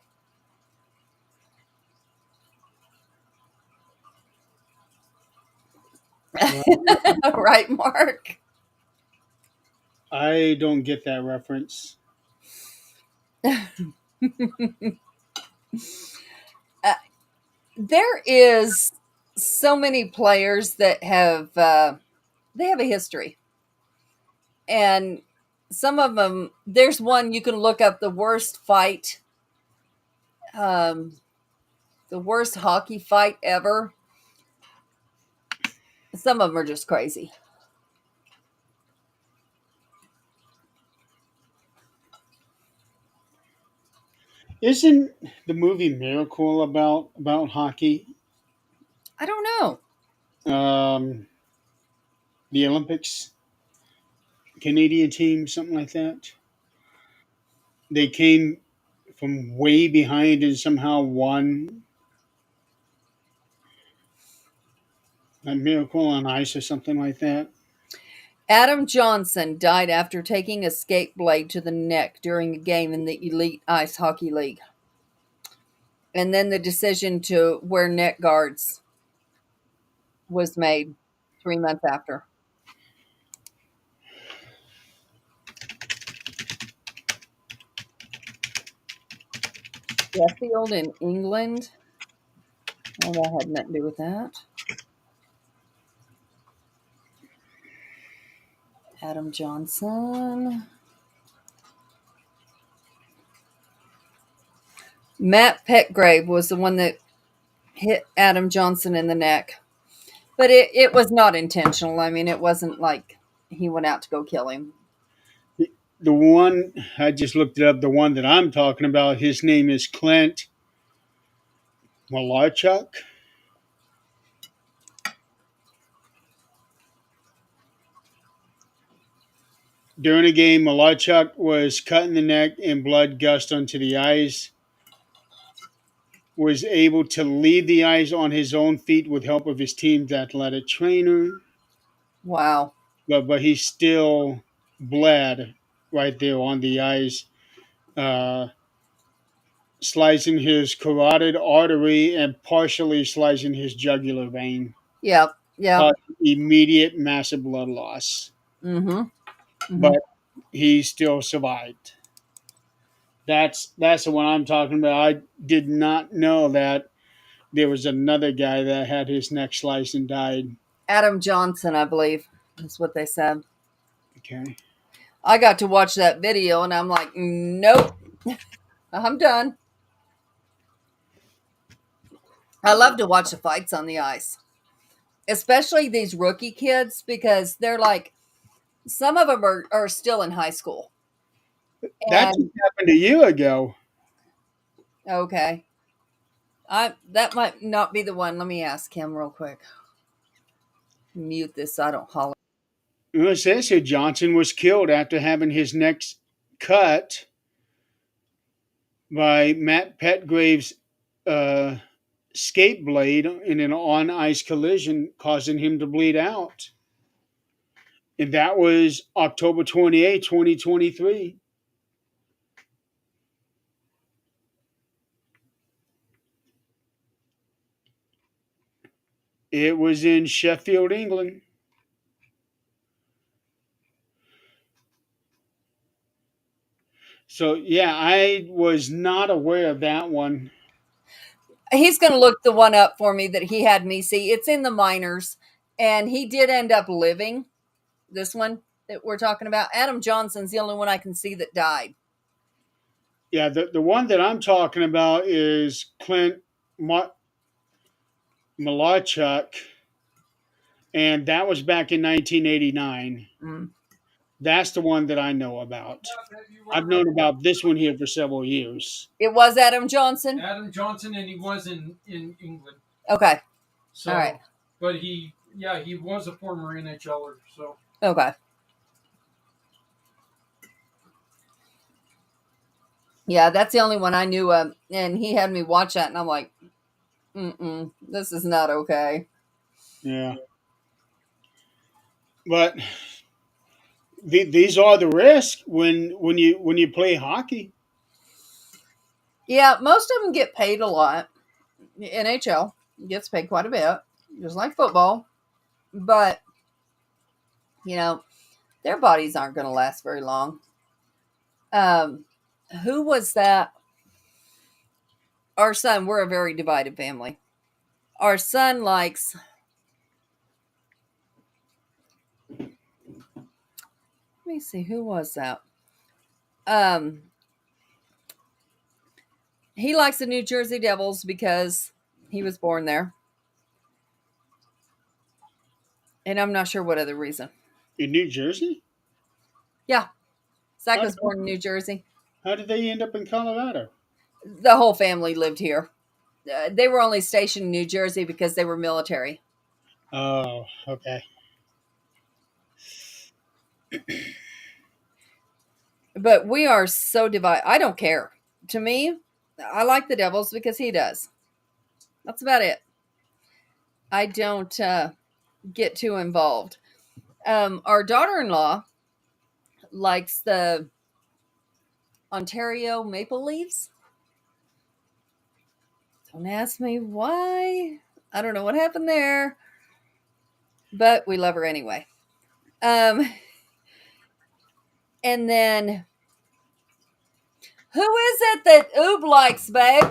Well, Right, Mark? I don't get that reference. Uh, there is so many players that have they have a history, and some of them. There's one you can look up, the worst fight, um, the worst hockey fight ever. Some of them are just crazy. Isn't the movie Miracle about hockey? I don't know. Um, the Olympics, Canadian team, something like that. They came from way behind and somehow won. A Miracle on Ice or something like that. Adam Johnson died after taking a skate blade to the neck during a game in the Elite Ice Hockey League. And then the decision to wear neck guards was made 3 months after. Sheffield in England. Well, that had nothing to do with that. Adam Johnson. Matt Petgrave was the one that hit Adam Johnson in the neck. But it was not intentional. I mean, it wasn't like he went out to go kill him. The one I just looked it up. The one that I'm talking about, his name is Clint Malarchuk. During a game, Malarchuk was cut in the neck and blood gushed onto the ice. Was able to leave the ice on his own feet with help of his team's athletic trainer, Wow. but he still bled right there on the ice, uh, slicing his carotid artery and partially slicing his jugular vein. Yep. Yep. Immediate massive blood loss, Mm-hmm. Mm-hmm. but he still survived. That's the one I'm talking about. I did not know that there was another guy that had his neck sliced and died. Adam Johnson, I believe, is what they said. Okay. I got to watch that video and I'm like, nope, I'm done. I love to watch the fights on the ice, especially these rookie kids, because they're like, some of them are still in high school. That just And happened a year ago. okay, that might not be the one. Let me ask him real quick. Mute this so I don't holler. It says here Johnson was killed after having his neck cut by Matt Petgrave's uh, skate blade in an on ice collision, causing him to bleed out. And that was October 28, 2023. It was in Sheffield, England. So, yeah, I was not aware of that one. He's going to look the one up for me that he had me see. It's in the minors, and he did end up living. This one that we're talking about, Adam Johnson's the only one I can see that died. Yeah, the one that I'm talking about is Clint Malarchuk, and that was back in 1989. Mm. That's the one that I know about. I've known about this one here for several years. It was Adam Johnson. Adam Johnson, and he was in England. Okay. So, all right. But he was a former NHLer. So Okay. Yeah, that's the only one I knew of, and he had me watch that, and I'm like, this is not okay. Yeah. But these are the risks when you play hockey. Yeah, most of them get paid a lot. NHL gets paid quite a bit, just like football. But, you know, their bodies aren't going to last very long. Um, who was that? Our son, we're a very divided family. Our son likes, let me see, who was that? Um, he likes the New Jersey Devils because he was born there. And I'm not sure what other reason. In New Jersey? Yeah, Zach How, was born in New Jersey. how did they end up in Colorado? The whole family lived here. They were only stationed in New Jersey because they were military. Oh, okay. But we are so divided. I don't care. To me, I like the Devils because he does. That's about it. I don't get too involved. Our daughter-in-law likes the Ontario Maple Leafs. Don't ask me why. I don't know what happened there, but we love her anyway. Um, and then who is it that Oob likes, babe?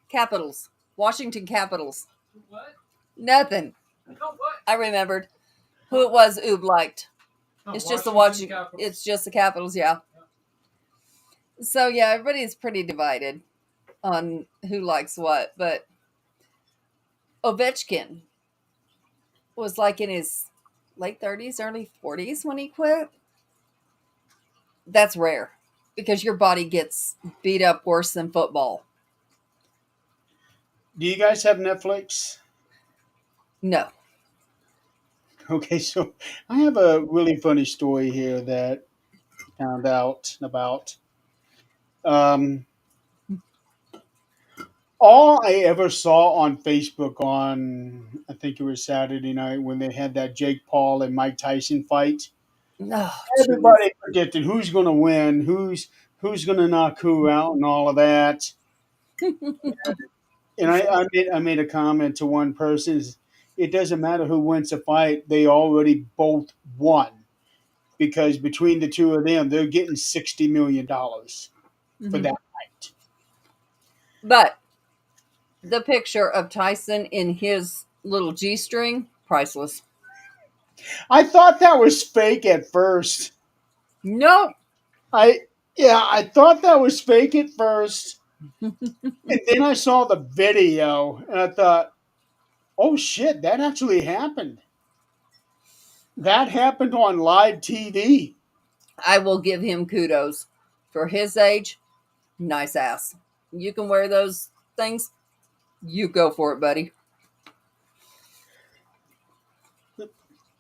Capitals. Washington Capitals. What? Nothing. No, what? I remembered who it was Oob liked. No, It's just the Washington Washington. Capitals. It's just the Capitals, yeah. So yeah, everybody's pretty divided on who likes what, but Ovechkin was like in his late 30s, early 40s when he quit. That's rare because your body gets beat up worse than football. Do you guys have Netflix? No. Okay, so I have a really funny story here that I found out about. Um, all I ever saw on Facebook on, I think it was Saturday night when they had that Jake Paul and Mike Tyson fight. Oh, jeez. Everybody predicted who's going to win, who's going to knock who out, and all of that. And I made a comment to one person: it doesn't matter who wins a fight; they already both won because between the two of them, they're getting $60 million for Mhm. that fight. But the picture of Tyson in his little G string, priceless. I thought that was fake at first. Nope. I Yeah, I thought that was fake at first, and then I saw the video, and I thought, "Oh shit, that actually happened. That happened on live TV." I will give him kudos for his age. Nice ass. You can wear those things. You go for it, buddy.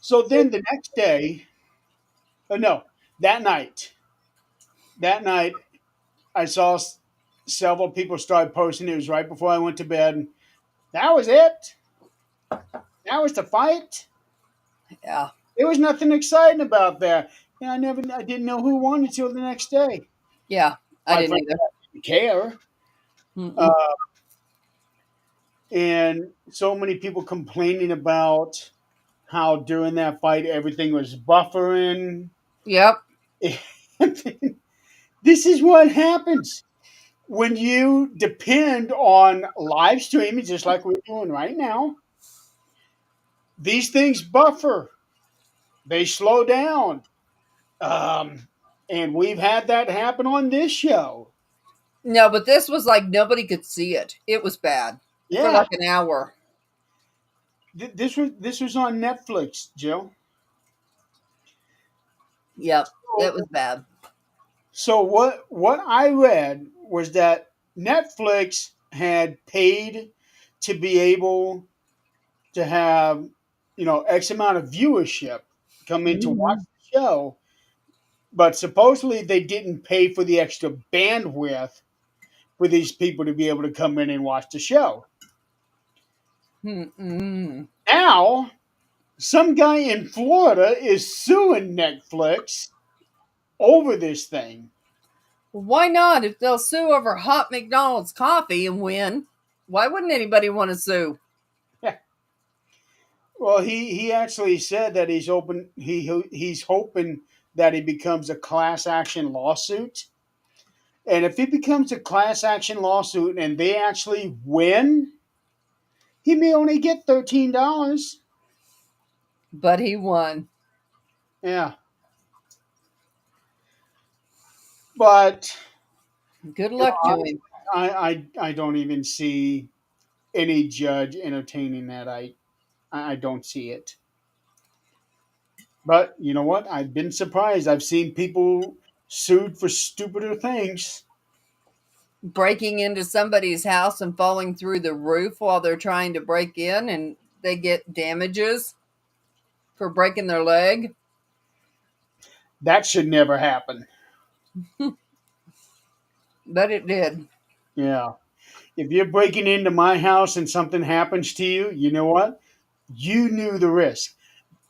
So then the next day, no, that night, that night, I saw several people start posting. It was right before I went to bed. That was it. That was the fight. Yeah. There was nothing exciting about that. And I didn't know who won until the next day. Yeah. I My didn't friend either. didn't care. Mm-mm. Uh, and so many people complaining about how during that fight everything was buffering. Yep. This is what happens when you depend on live streaming, just like we're doing right now. These things buffer, they slow down. Um, and we've had that happen on this show. No, but this was like nobody could see it. It was bad for Yeah, like an hour. this was on Netflix, Jill. Yep. It So, was bad. so what I read was that Netflix had paid to be able to have X amount of viewership come in to watch Mhm. the show, but supposedly they didn't pay for the extra bandwidth for these people to be able to come in and watch the show. Mm-mm. Now Some guy in Florida is suing Netflix over this thing. Why not? If they'll sue over hot McDonald's coffee and win, why wouldn't anybody want to sue? Well, he actually said that he's hoping that he becomes a class action lawsuit. And if it becomes a class action lawsuit and they actually win, he may only get $13. But he won. Yeah. But Good you know, luck to him. I don't even see any judge entertaining that. I don't see it. But you know what? I've been surprised. I've seen people sued for stupider things. Breaking into somebody's house and falling through the roof while they're trying to break in and they get damages for breaking their leg. That should never happen. But it did. Yeah. If you're breaking into my house and something happens to you, you know what? You knew the risk.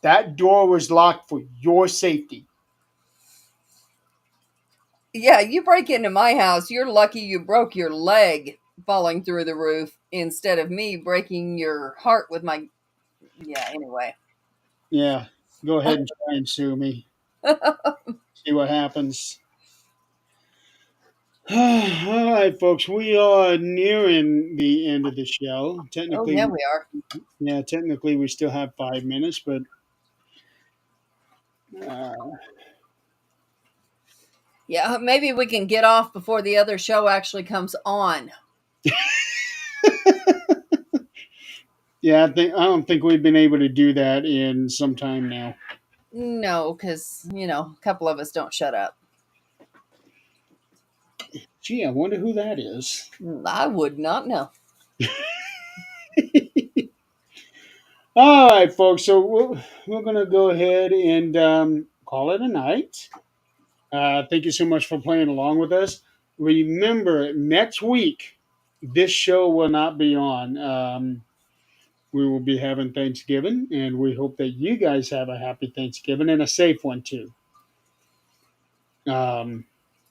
That door was locked for your safety. Yeah, you break into my house, you're lucky you broke your leg falling through the roof instead of me breaking your heart with my. Yeah, anyway. Yeah. Go ahead and try and sue me. See what happens. All right, folks. We are nearing the end of the show. Oh, yeah, we are. Technically, we still have 5 minutes, but uh, Yeah, maybe we can get off before the other show actually comes on. yeah, I don't think we've been able to do that in some time now. No, because, a couple of us don't shut up. Gee, I wonder who that is. I would not know. All right, folks. So we're going to go ahead and call it a night. Thank you so much for playing along with us. Remember, next week, this show will not be on. We will be having Thanksgiving, and we hope that you guys have a happy Thanksgiving and a safe one, too. Um,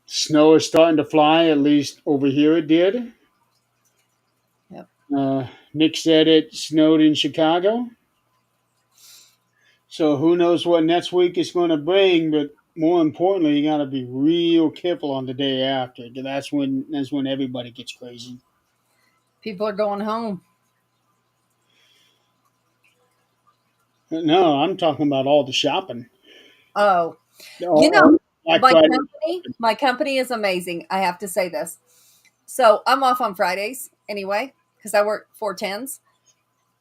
Snow is starting to fly, at least over here it did. Yep. Nick said it snowed in Chicago. So who knows what next week is going to bring, but more importantly, you got to be real careful on the day after. That's when everybody gets crazy. People are going home. No, I'm talking about all the shopping. Oh, All Black my Friday. company is amazing. I have to say this. So I'm off on Fridays anyway, because I work 410s.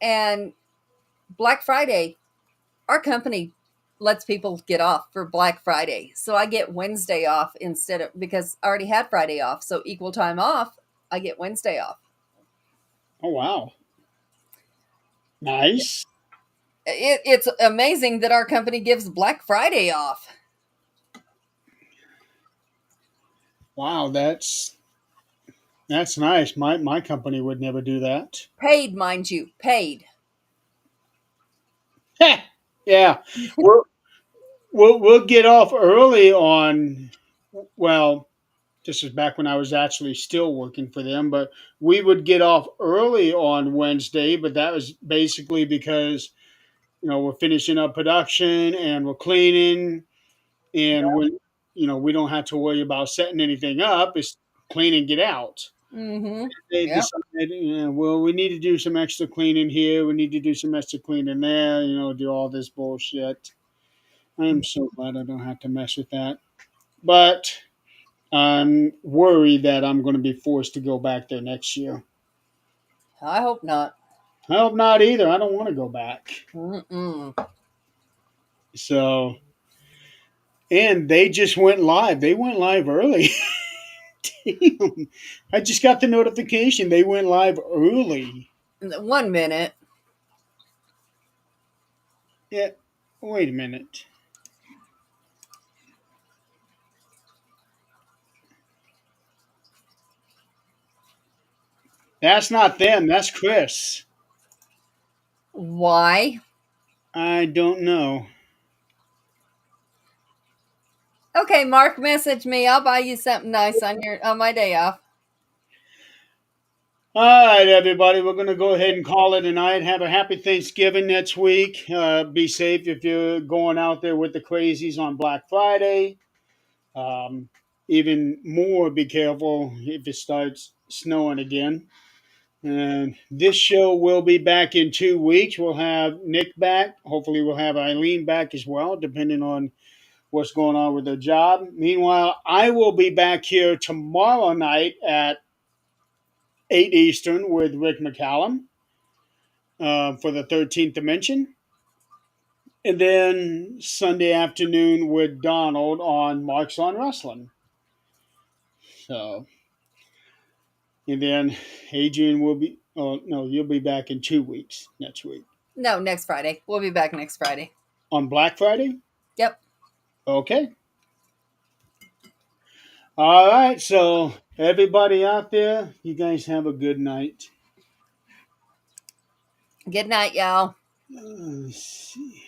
And Black Friday, our company lets people get off for Black Friday. So I get Wednesday off instead of, because I already had Friday off. So equal time off, I get Wednesday off. Oh wow, nice. It's amazing that our company gives Black Friday off. Wow, that's nice. My company would never do that. Paid, mind you, paid. Yeah, we'll get off early on. Well, this is back when I was actually still working for them, but we would get off early on Wednesday. But that was basically because we're finishing up production and we're cleaning, and we don't have to worry about setting anything up. It's clean and get out. Mm-hmm. They Yep. decided, well, we need to do some extra cleaning here. We need to do some extra cleaning there. Do all this bullshit. I'm so glad I don't have to mess with that. But I'm worried that I'm going to be forced to go back there next year. I hope not. I hope not either. I don't want to go back. Mm-mm. So, and they just went live. They went live early. Damn. I just got the notification. They went live early. 1 minute. Yeah. Wait a minute. That's not them. That's Chris. Why? I don't know. Okay, Mark, message me. I'll buy you something nice on my day off. All right, everybody, we're going to go ahead and call it a night. Have a happy Thanksgiving next week. Be safe if you're going out there with the crazies on Black Friday. Um, Even more, be careful if it starts snowing again. And this show will be back in 2 weeks. We'll have Nick back. Hopefully, we'll have Eileen back as well, depending on what's going on with her job. Meanwhile, I will be back here tomorrow night at 8 Eastern with Rick McCallum for the 13th Dimension. And then Sunday afternoon with Donald on Marks on Wrestling. So, and then Adrian will be, oh, no, you'll be back in 2 weeks next week. No, next Friday. We'll be back next Friday. On Black Friday? Yep. Okay. All right. So, everybody out there, you guys have a good night. Good night, y'all. Let's see.